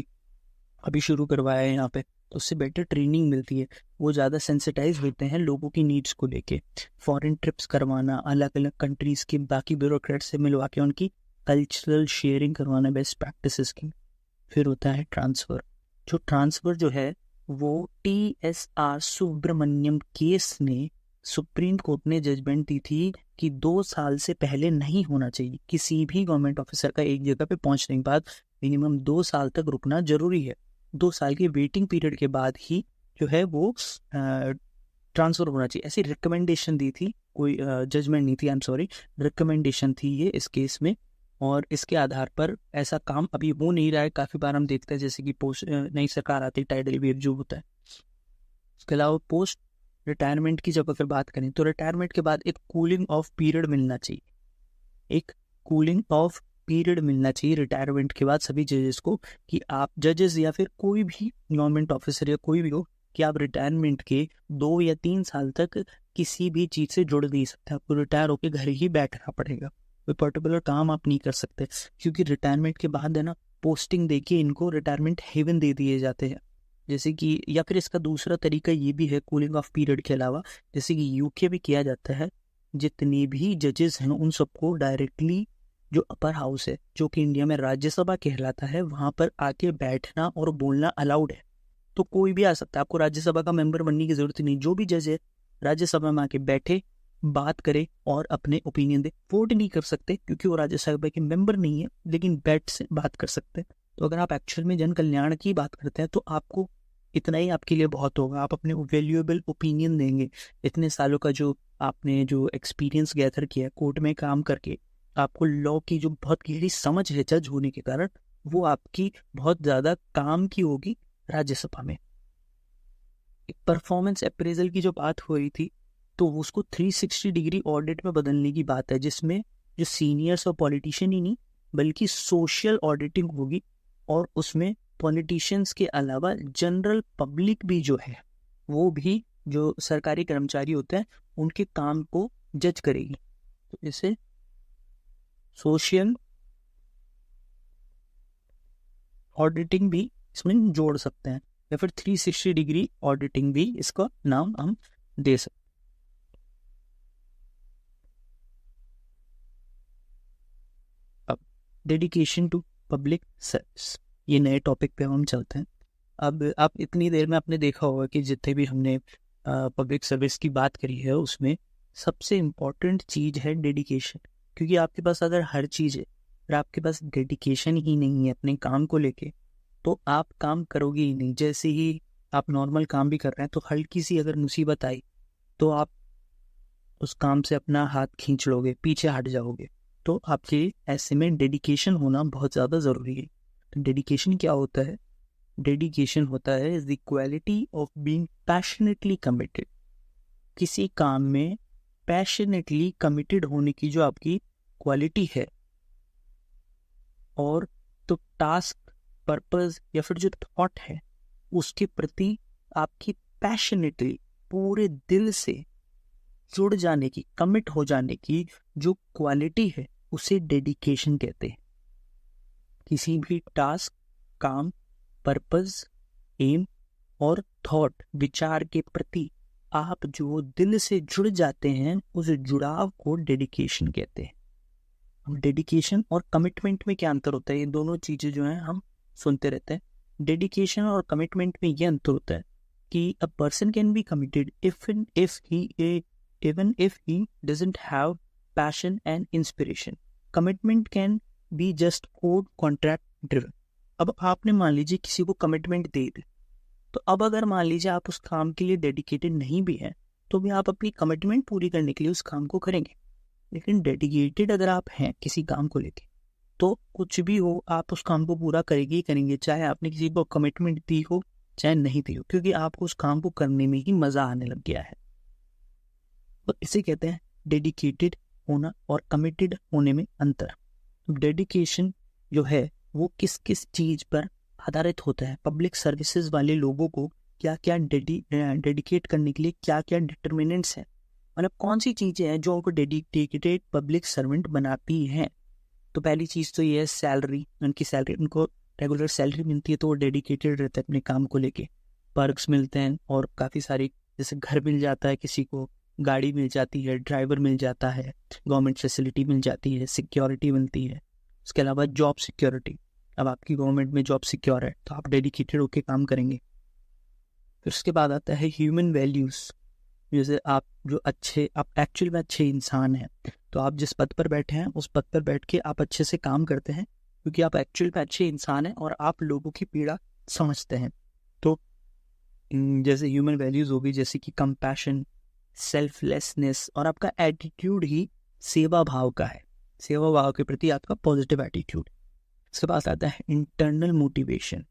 अभी शुरू करवाया है यहाँ पे, तो उससे बेटर ट्रेनिंग मिलती है। वो ज़्यादा सेंसिटाइज होते हैं लोगों की नीड्स को लेके। फॉरेन ट्रिप्स करवाना, अलग अलग कंट्रीज़ के बाकी ब्यूरोक्रेट से मिलवा के उनकी कल्चरल शेयरिंग करवाना बेस्ट प्रैक्टिसेस की। फिर होता है ट्रांसफ़र जो है वो TSR सुब्रमण्यम केस ने सुप्रीम कोर्ट ने जजमेंट दी थी कि 2 साल से पहले नहीं होना चाहिए। किसी भी गवर्नमेंट ऑफिसर का एक जगह पे पहुंचने के बाद मिनिमम 2 साल तक रुकना जरूरी है। 2 साल के वेटिंग पीरियड के बाद ही जो है वो ट्रांसफर होना चाहिए। ऐसी रिकमेंडेशन दी थी, कोई जजमेंट नहीं थी, आई एम सॉरी, रिकमेंडेशन थी ये इस केस में। और इसके आधार पर ऐसा काम अभी हो नहीं रहा है। काफ़ी बार हम देखते हैं जैसे कि पोस्ट नई सरकार आती है, टाइडल वेव जो होता है। उसके अलावा पोस्ट रिटायरमेंट की जब अगर बात करें तो रिटायरमेंट के बाद एक कूलिंग ऑफ पीरियड मिलना चाहिए। एक कूलिंग ऑफ पीरियड मिलना चाहिए रिटायरमेंट के बाद सभी जजेस को, कि आप जजेस या फिर कोई भी गवर्नमेंट ऑफिसर या कोई भी हो, कि आप रिटायरमेंट के 2 या 3 साल तक किसी भी चीज़ से जुड़ नहीं सकते। आपको रिटायर होकर घर ही बैठना पड़ेगा, कोई पर्टिकुलर काम आप नहीं कर सकते, क्योंकि रिटायरमेंट के बाद है ना, पोस्टिंग देके इनको रिटायरमेंट हेवन दे दिए जाते हैं। जैसे कि, या फिर इसका दूसरा तरीका ये भी है कूलिंग ऑफ पीरियड के अलावा, जैसे कि यूके में किया जाता है, जितने भी जजेस हैं उन सबको डायरेक्टली जो अपर हाउस है, जो कि इंडिया में राज्यसभा कहलाता है, वहां पर आके बैठना और बोलना अलाउड है। तो कोई भी आ सकता है, आपको राज्यसभा का मेंबर बनने की जरूरत नहीं। जो भी जज है राज्यसभा में आके बैठे, बात करे और अपने ओपिनियन दे। वोट नहीं कर सकते क्योंकि वो राज्यसभा के मेंबर नहीं है, लेकिन बैठ से बात कर सकते हैं। तो अगर आप एक्चुअल में जन कल्याण की बात करते हैं तो आपको इतना ही आपके लिए बहुत होगा। आप अपने वैल्यूएबल ओपिनियन देंगे। इतने सालों का जो आपने जो एक्सपीरियंस गैदर किया कोर्ट में काम करके, आपको लॉ की जो बहुत गहरी समझ है जज होने के कारण, वो आपकी बहुत ज़्यादा काम की होगी राज्यसभा में। परफॉर्मेंस अप्रेजल की जो बात हो रही थी, तो उसको 360 डिग्री ऑडिट में बदलने की बात है, जिसमें जो सीनियर्स और पॉलिटिशियन ही नहीं बल्कि सोशल ऑडिटिंग होगी, और उसमें पॉलिटिशियंस के अलावा जनरल पब्लिक भी जो है वो भी जो सरकारी कर्मचारी होते हैं उनके काम को जज करेगी। तो इसे सोशल ऑडिटिंग भी इसमें जोड़ सकते हैं, या फिर 360 डिग्री ऑडिटिंग भी इसका नाम हम दे सकते हैं। अब डेडिकेशन टू पब्लिक सर्विस, ये नए टॉपिक पे हम चलते हैं। अब आप इतनी देर में आपने देखा होगा कि जितने भी हमने पब्लिक सर्विस की बात करी है उसमें सबसे इम्पॉर्टेंट चीज़ है डेडिकेशन। क्योंकि आपके पास अगर हर चीज़ है और आपके पास डेडिकेशन ही नहीं है अपने काम को लेके, तो आप काम करोगे ही नहीं। जैसे ही आप नॉर्मल काम भी कर रहे हैं तो हल्की सी अगर मुसीबत आई तो आप उस काम से अपना हाथ खींच लोगे, पीछे हट जाओगे। तो आपके ऐसे में डेडिकेशन होना बहुत ज़्यादा ज़रूरी है। तो डेडिकेशन क्या होता है? डेडिकेशन होता है is the quality of being passionately committed. किसी काम में पैशनेटली कमिटेड होने की जो आपकी क्वालिटी है, और तो टास्क, पर्पस या फिर जो थॉट है उसके प्रति आपकी पैशनेटली पूरे दिल से जुड़ जाने की, कमिट हो जाने की जो क्वालिटी है उसे डेडिकेशन कहते हैं। किसी भी टास्क, काम, पर्पस, एम और थॉट, विचार के प्रति आप जो दिल से जुड़ जाते हैं उस जुड़ाव को डेडिकेशन कहते हैं। हम डेडिकेशन और कमिटमेंट में क्या अंतर होता है, ये दोनों चीजें जो हैं हम सुनते रहते हैं। डेडिकेशन और कमिटमेंट में ये अंतर होता है कि a person can be committed even if he doesn't have passion and inspiration. Commitment can be just code contract driven. अब आपने मान लीजिए किसी को कमिटमेंट दे दी, तो अब अगर मान लीजिए आप उस काम के लिए डेडिकेटेड नहीं भी हैं तो भी आप अपनी कमिटमेंट पूरी करने के लिए उस काम को करेंगे। लेकिन डेडिकेटेड अगर आप हैं किसी काम को लेके तो कुछ भी हो आप उस काम को पूरा करेंगे ही करेंगे, चाहे आपने किसी को कमिटमेंट दी हो चाहे नहीं दी हो, क्योंकि आपको उस काम को करने में ही मजा आने लग गया है। तो इसे कहते हैं डेडिकेटेड होना और कमिटेड होने में अंतर। डेडिकेशन जो है वो किस किस चीज पर आधारित होता है? पब्लिक सर्विसेज वाले लोगों को क्या क्या डेडिकेट करने के लिए क्या क्या डिटर्मिनेंट्स हैं, मतलब कौन सी चीजें हैं जो उनको डेडिकेटेड पब्लिक सर्वेंट बनाती हैं। तो पहली चीज तो ये है सैलरी, उनकी सैलरी, उनको रेगुलर सैलरी मिलती है तो वो डेडिकेटेड रहते हैं अपने काम को लेके। पर्क्स मिलते हैं और काफी सारी, जैसे घर मिल जाता है किसी को, गाड़ी मिल जाती है, ड्राइवर मिल जाता है, गवर्नमेंट फैसिलिटी मिल जाती है, सिक्योरिटी मिलती है। उसके अलावा जॉब सिक्योरिटी, अब आपकी गवर्नमेंट में जॉब सिक्योर है तो आप डेडिकेटेड होकर काम करेंगे। फिर उसके बाद आता है ह्यूमन वैल्यूज, जैसे आप जो अच्छे, आप एक्चुअल में अच्छे इंसान हैं तो आप जिस पद पर बैठे हैं उस पद पर बैठ के आप अच्छे से काम करते हैं क्योंकि आप एक्चुअल में अच्छे इंसान हैं और आप लोगों की पीड़ा समझते हैं। तो जैसे ह्यूमन वैल्यूज होगी जैसे कि कंपैशन, सेल्फलेसनेस, और आपका एटीट्यूड ही सेवा भाव का है, सेवा भाव के प्रति आपका पॉजिटिव एटीट्यूड। इसके बाद आता है internal motivation,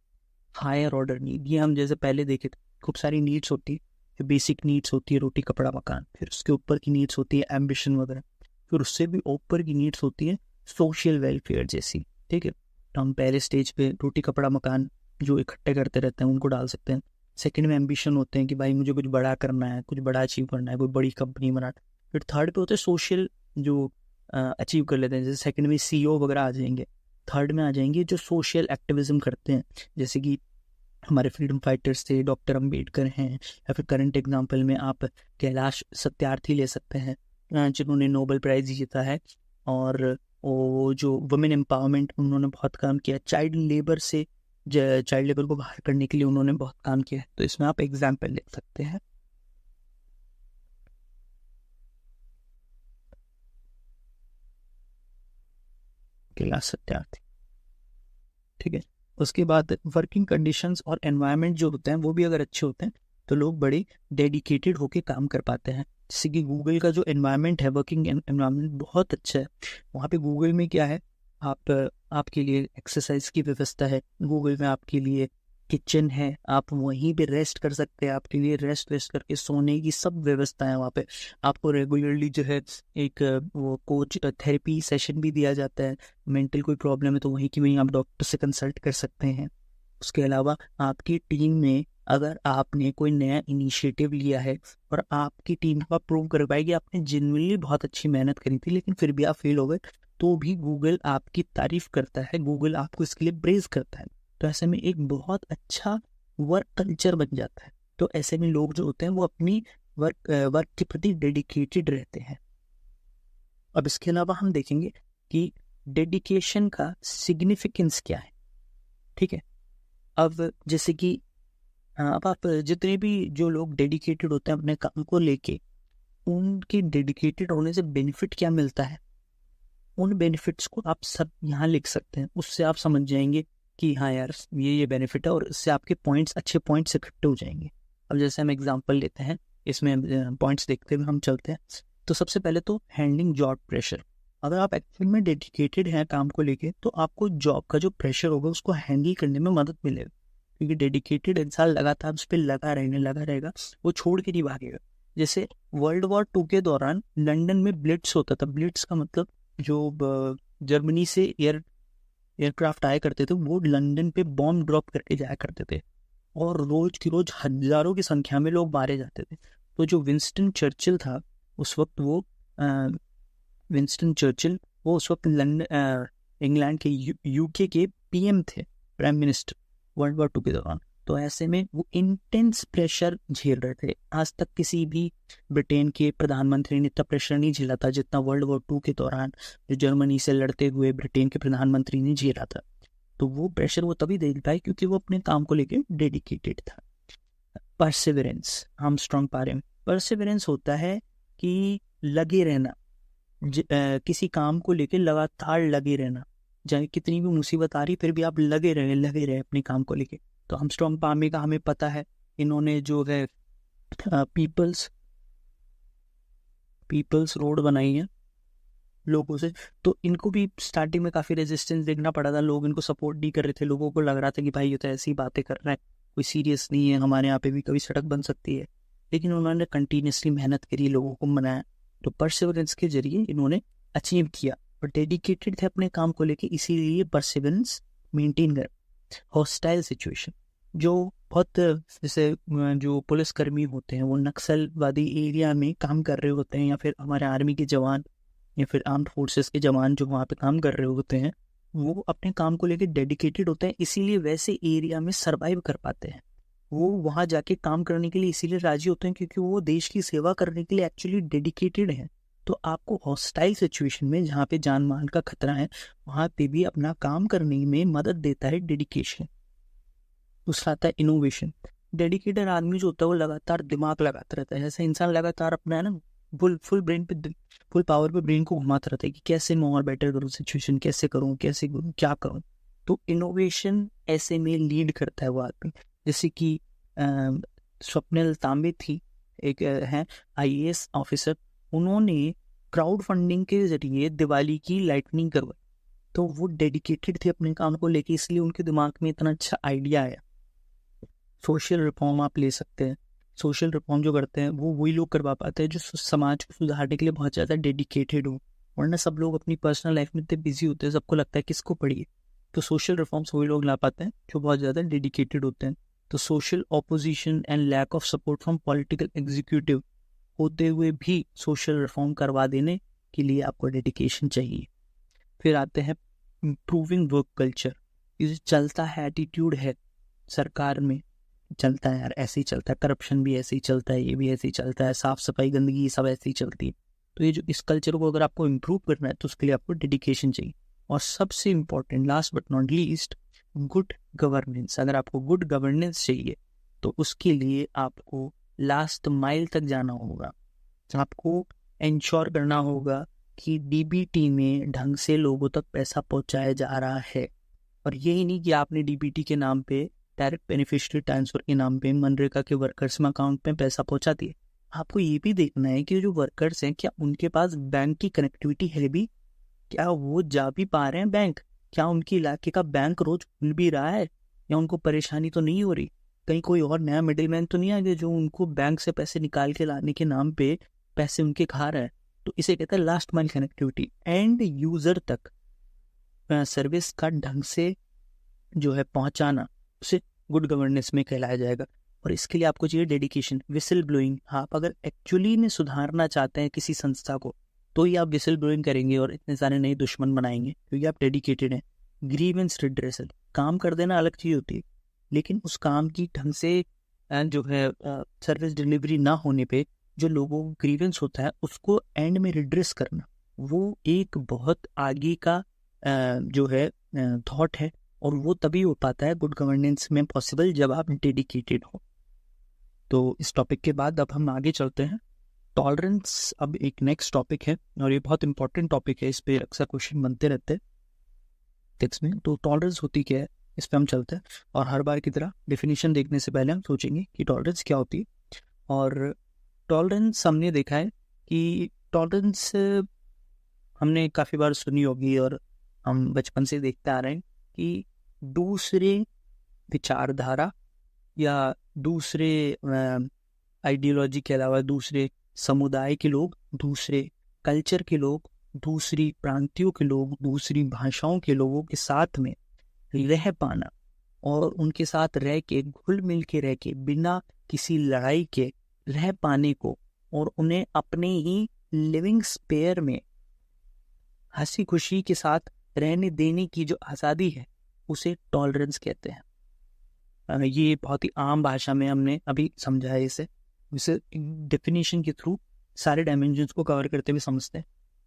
higher order need. ये हम जैसे पहले देखे थे, खूब सारी नीड्स होती है, जो बेसिक नीड्स होती है रोटी कपड़ा मकान, फिर उसके ऊपर की नीड्स होती है एम्बिशन वगैरह, फिर उससे भी ऊपर की नीड्स होती है सोशल वेलफेयर जैसी, ठीक है। तो हम पहले स्टेज पे रोटी कपड़ा मकान जो इकट्ठे करते रहते हैं उनको डाल सकते हैं। सेकंड में एम्बिशन होते हैं कि भाई मुझे कुछ बड़ा करना है, कुछ बड़ा अचीव करना है, कोई बड़ी कंपनी बनाना। फिर थर्ड पे होते हैं सोशल, जो अचीव कर लेते हैं, जैसे सेकंड में CEO वगैरह आ जाएंगे। थर्ड में आ जाएंगे जो सोशल एक्टिविज्म करते हैं, जैसे कि हमारे फ्रीडम फाइटर्स थे, डॉक्टर अंबेडकर हैं, या फिर करंट एग्जाम्पल में आप कैलाश सत्यार्थी ले सकते हैं जिन्होंने नोबेल प्राइज जीता है। और वो जो वुमेन एम्पावरमेंट, उन्होंने बहुत काम किया। चाइल्ड लेबर से, चाइल्ड लेबर को बाहर करने के लिए उन्होंने बहुत काम किया है। तो इसमें आप एग्जाम्पल ले सकते हैं। कैलाश सत्यार्थी, ठीक है। उसके बाद वर्किंग कंडीशंस और एनवायरनमेंट जो होते हैं वो भी अगर अच्छे होते हैं तो लोग बड़े डेडिकेटेड होके काम कर पाते हैं। जैसे कि गूगल का जो एनवायरनमेंट है, वर्किंग एनवायरनमेंट बहुत अच्छा है। वहाँ पे गूगल में क्या है, आपके लिए एक्सरसाइज की व्यवस्था है, गूगल में आपके लिए किचन है, आप वहीं पे रेस्ट कर सकते हैं, आपके लिए रेस्ट करके सोने की सब व्यवस्था है वहाँ पे। आपको रेगुलरली जो है एक वो कोच थेरेपी सेशन भी दिया जाता है। मेंटल कोई प्रॉब्लम है तो वहीं की वहीं आप डॉक्टर से कंसल्ट कर सकते हैं। उसके अलावा आपकी टीम में अगर आपने कोई नया इनिशिएटिव लिया है और आपकी टीम को आप प्रूव कर पाएगी आपने जेन्युइनली बहुत अच्छी मेहनत करी थी लेकिन फिर भी आप फेल हो गए, तो भी गूगल आपकी तारीफ करता है, गूगल आपको इसके लिए प्रेज करता है। तो ऐसे में एक बहुत अच्छा वर्क कल्चर बन जाता है। तो ऐसे में लोग जो होते हैं वो अपनी वर्क के प्रति डेडिकेटेड रहते हैं। अब इसके अलावा हम देखेंगे कि डेडिकेशन का सिग्निफिकेंस क्या है, ठीक है। अब जैसे कि अब आप जितने भी जो लोग डेडिकेटेड होते हैं अपने काम को लेके, उनके डेडिकेटेड होने से बेनिफिट क्या मिलता है, उन बेनिफिट्स को आप सब यहाँ लिख सकते हैं। उससे आप समझ जाएंगे कि हाँ यार ये बेनिफिट है, और इससे आपके पॉइंट्स, अच्छे पॉइंट्स इकट्ठे हो जाएंगे। अब जैसे हम एग्जांपल लेते हैं, इसमें पॉइंट्स देखते हुए हम चलते हैं। तो सबसे पहले तो हैंडलिंग जॉब प्रेशर। अगर आप एक्चुअल में डेडिकेटेड हैं काम को लेके, तो आपको जॉब का जो प्रेशर होगा उसको हैंडल करने में मदद मिलेगा, क्योंकि डेडिकेटेड इंसान लगातार उस पर लगा रहेगा, वो छोड़ के नहीं भागेगा। जैसे वर्ल्ड वॉर 2 के दौरान लंदन में ब्लिट्स होता था। ब्लिट्स का मतलब जो जर्मनी से एयरक्राफ्ट आया करते थे, वो लंदन पे बॉम्ब ड्रॉप करके जाया करते थे, और रोज की रोज हजारों की संख्या में लोग मारे जाते थे। तो जो विंस्टन चर्चिल था उस वक्त, वो उस वक्त लंदन, इंग्लैंड के, यूके के पीएम थे, प्राइम मिनिस्टर, वर्ल्ड वॉर 2 के दौरान। तो ऐसे में वो इंटेंस प्रेशर झेल रहे थे। आज तक किसी भी ब्रिटेन के प्रधानमंत्री ने इतना प्रेशर नहीं झेला था जितना वर्ल्ड वॉर 2 के दौरान जो जर्मनी से लड़ते हुए ब्रिटेन के प्रधानमंत्री ने झेला था। तो वो प्रेशर वो तभी झेल पाए क्योंकि वो अपने काम को लेकर डेडिकेटेड था। परसिवरेंस, आर्मस्ट्रॉन्ग पारे में परसिवरेंस होता है कि लगे रहना, किसी काम को लेकर लगातार लगे रहना, चाहे कितनी भी मुसीबत आ रही फिर भी आप लगे रहे अपने काम को लेके। तो आर्मस्ट्रॉन्ग पामे का हमें पता है, इन्होंने जो है पीपल्स रोड बनाई है लोगों से। तो इनको भी स्टार्टिंग में काफ़ी रेजिस्टेंस देखना पड़ा था, लोग इनको सपोर्ट नहीं कर रहे थे, लोगों को लग रहा था कि भाई ये तो ऐसी बातें कर रहा है, कोई सीरियस नहीं है, हमारे यहाँ पे भी कभी सड़क बन सकती है। लेकिन उन्होंने कंटिन्यूसली मेहनत करी, लोगों को मनाया, तो परसिवरेंस के जरिए इन्होंने अचीव किया, और डेडिकेटेड थे अपने काम को लेके, इसीलिए परसिवरेंस मेंटेन कर। हॉस्टाइल सिचुएशन, जो बहुत, जैसे जो पुलिसकर्मी होते हैं वो नक्सलवादी एरिया में काम कर रहे होते हैं, या फिर हमारे आर्मी के जवान या फिर आर्म्ड फोर्सेस के जवान जो वहाँ पे काम कर रहे होते हैं, वो अपने काम को लेकर डेडिकेटेड होते हैं, इसीलिए वैसे एरिया में सरवाइव कर पाते हैं। वो वहाँ जाके काम करने के लिए इसीलिए राजी होते हैं क्योंकि वो देश की सेवा करने के लिए एक्चुअली डेडिकेटेड हैं। तो आपको हॉस्टाइल सिचुएशन में, जहाँ पे जान माल का खतरा है, वहाँ पे भी अपना काम करने में मदद देता है डेडिकेशन। दूसरा आता है इनोवेशन। डेडिकेटेड आदमी जो होता है वो लगातार दिमाग लगाता रहता है। जैसे इंसान लगातार अपना है ना, फुल पावर पे ब्रेन को घुमाता रहता है कि कैसे मैं और बेटर करूँ, सिचुएशन कैसे करूँ, क्या करूँ। तो इनोवेशन ऐसे में लीड करता है वो आदमी। जैसे कि स्वप्निल तांबे थी, एक है IAS ऑफिसर, उन्होंने क्राउड फंडिंग के जरिए दिवाली की लाइटनिंग करवाई। तो वो डेडिकेटेड थे अपने काम को लेके, इसलिए उनके दिमाग में इतना अच्छा आइडिया आया। सोशल रिफॉर्म आप ले सकते हैं। सोशल रिफॉर्म जो करते हैं वो वही लोग करवा पाते हैं जो समाज को सुधारने के लिए बहुत ज़्यादा डेडिकेटेड हो, वरना सब लोग अपनी पर्सनल लाइफ में इतने बिजी होते हैं, सबको लगता है किसको पढ़िए। तो सोशल रिफॉर्म्स वही लोग ला पाते हैं जो बहुत ज़्यादा डेडिकेटेड होते हैं। तो social opposition and lack of support from political executive होते हुए भी सोशल रिफॉर्म करवा देने के लिए आपको डेडिकेशन चाहिए। फिर आते हैं इम्प्रूविंग वर्क कल्चर। ये चलता है, एटीट्यूड है सरकार में, चलता है यार, ऐसे ही चलता है, करप्शन भी ऐसे ही चलता है, ये भी ऐसे ही चलता है, साफ सफाई गंदगी सब ऐसे ही चलती है। तो ये जो इस कल्चर को अगर आपको इम्प्रूव करना है तो उसके लिए आपको डेडिकेशन चाहिए। और सबसे important, last but not least, good governance. अगर आपको गुड गवर्नेंस चाहिए तो उसके लिए आपको लास्ट माइल तक जाना होगा। आपको इंश्योर करना होगा कि DBT में ढंग से लोगों तक पैसा पहुंचाया जा रहा है। और यही नहीं कि आपने DBT के नाम पे, डायरेक्ट बेनिफिशियरी ट्रांसफर के नाम पे, मनरेगा के वर्कर्स में अकाउंट में पैसा पहुंचा दिए। आपको ये भी देखना है कि जो वर्कर्स हैं क्या उनके पास बैंक की कनेक्टिविटी है भी, क्या वो जा भी पा रहे हैं बैंक, क्या उनके इलाके का बैंक रोज खुल भी रहा है, या उनको परेशानी तो नहीं हो रही, कहीं कोई और नया मिडिल मैन तो नहीं आ गया जो उनको बैंक से पैसे निकाल के लाने के नाम पे पैसे उनके खा रहा है। तो इसे कहते हैं last mile connectivity. And user तक सर्विस का ढंग से जो है पहुंचाना, उसे गुड गवर्नेंस में कहलाया जाएगा। और इसके लिए आपको चाहिए डेडिकेशन। विसल ब्लोइंग, आप अगर एक्चुअली में सुधारना चाहते हैं किसी संस्था को तो ही आप विसल ब्लोइंग करेंगे और इतने सारे नए दुश्मन बनाएंगे, क्योंकि आप डेडिकेटेड हैं। ग्रीवेंस रिड्रेसल, काम कर देना अलग चीज होती है, लेकिन उस काम की ढंग से जो है सर्विस डिलीवरी ना होने पे जो लोगों को ग्रीवेंस होता है उसको एंड में रिड्रेस करना, वो एक बहुत आगे का जो है थॉट है। और वो तभी हो पाता है गुड गवर्नेंस में पॉसिबल जब आप डेडिकेटेड हो। तो इस टॉपिक के बाद अब हम आगे चलते हैं। टॉलरेंस अब एक नेक्स्ट टॉपिक है और ये बहुत इंपॉर्टेंट टॉपिक है, इस पे अक्सर क्वेश्चन बनते रहते हैं टेक्स्ट में। तो टॉलरेंस होती क्या है? इस पर हम चलते हैं और हर बार की तरह डेफिनेशन देखने से पहले हम सोचेंगे कि टॉलरेंस क्या होती है। और टॉलरेंस हमने देखा है कि टॉलरेंस हमने काफ़ी बार सुनी होगी और हम बचपन से देखते आ रहे हैं कि दूसरे विचारधारा या दूसरे आइडियोलॉजी के अलावा दूसरे समुदाय के लोग, दूसरे कल्चर के लोग, दूसरी प्रांतियों के लोग, दूसरी भाषाओं के लोगों के साथ में रह पाना और उनके साथ रह के घुल मिल के रह के बिना किसी लड़ाई के रह पाने को और उन्हें अपने ही लिविंग स्पेयर में हंसी खुशी के साथ रहने देने की जो आज़ादी है उसे टॉलरेंस कहते हैं। ये बहुत ही आम भाषा में हमने अभी समझा है इसे डेफिनेशन के थ्रू सारे डायमेंशंस को कवर करते हुए समझते हैं।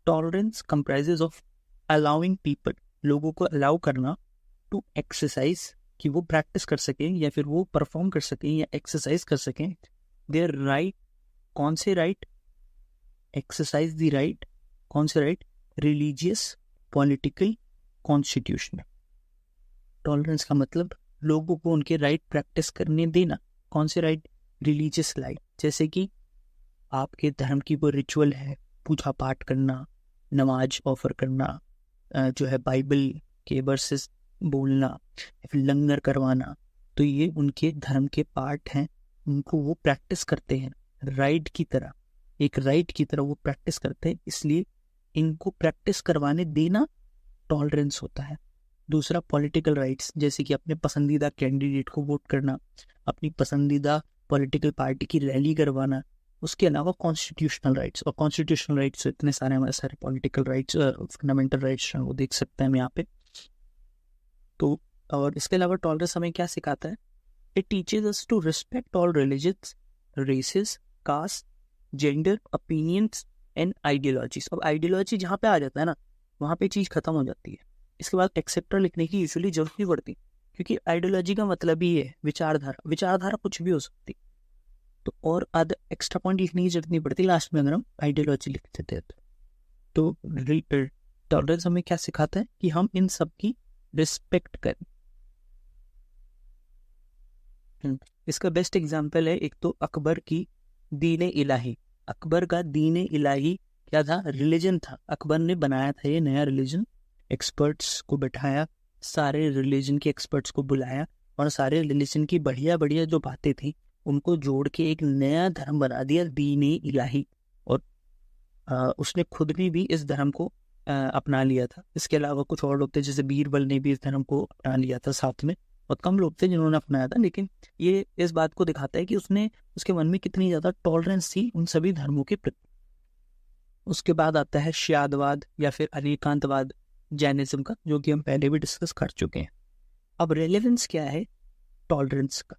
Tolerance comprises of allowing people, लोगों को अलाउ करना, टू एक्सरसाइज, कि वो प्रैक्टिस कर सकें या फिर वो परफॉर्म कर सकें या एक्सरसाइज कर सकें देयर राइट। कौन से राइट? Exercise the right. कौन से right? Religious, political, constitutional. Tolerance का मतलब लोगों को उनके राइट प्रैक्टिस करने देना। कौन से राइट? रिलीजियस राइट, जैसे कि आपके धर्म की वो रिचुअल है, पूजा पाठ करना, नमाज ऑफर करना, जो है बाइबल के वर्सेस बोलना या फिर लंगर करवाना, तो ये उनके धर्म के पार्ट हैं, उनको वो प्रैक्टिस करते हैं राइट की तरह, एक राइट की तरह वो प्रैक्टिस करते हैं, इसलिए इनको प्रैक्टिस करवाने देना टॉलरेंस होता है। दूसरा पॉलिटिकल राइट्स, जैसे कि अपने पसंदीदा कैंडिडेट को वोट करना, अपनी पसंदीदा पॉलिटिकल पार्टी की रैली करवाना। उसके अलावा कॉन्स्टिट्यूशनल राइट्स, और कॉन्स्टिट्यूशनल राइट्स इतने सारे हमारे सारे पॉलिटिकल राइट्स, फंडामेंटल राइट्स वो देख सकते हैं हम यहाँ पे। तो और इसके अलावा टॉलरेंस हमें क्या सिखाता है? It teaches us to respect all religious, races, caste, gender, opinions and ideologies. अब आइडियोलॉजी जहाँ पे आ जाता है ना, वहाँ पे चीज़ खत्म हो जाती है। इसके बाद एक्सेप्टर लिखने की यूजुअली जरूरत नहीं पड़ती, क्योंकि आइडियोलॉजी का मतलब ही है विचारधारा। विचारधारा कुछ भी हो सकती, तो और आधा एक्स्ट्रा पॉइंट लिखने की जरूरत नहीं पड़ती लास्ट में अगर हम आइडियोलॉजी लिख देते हैं। तो टॉलरेंस हमें क्या सिखाता है? कि हम इन सब की रिस्पेक्ट करें। इसका बेस्ट एग्जाम्पल है एक तो अकबर की दीन इलाही। अकबर का दीन इलाही क्या था? रिलीजन था। अकबर ने बनाया था ये नया रिलीजन, एक्सपर्ट्स को बैठाया, सारे रिलीजन के एक्सपर्ट्स को बुलाया और सारे रिलीजन की बढ़िया बढ़िया जो बातें थी उनको जोड़ के एक नया धर्म बना दिया, दीन इलाही। और उसने खुद ने भी इस धर्म को अपना लिया था। इसके अलावा कुछ और लोग थे, जैसे बीरबल ने भी इस धर्म को अपना लिया था साथ में। बहुत कम लोग थे जिन्होंने अपनाया था, लेकिन ये इस बात को दिखाता है कि उसके मन में कितनी ज़्यादा टॉलरेंस थी उन सभी धर्मों के प्रति। उसके बाद आता है श्यादवाद या फिर अनेकांतवाद, जैनिज्म का, जो कि हम पहले भी डिस्कस कर चुके हैं। अब रेलेवेंस क्या है टॉलरेंस का,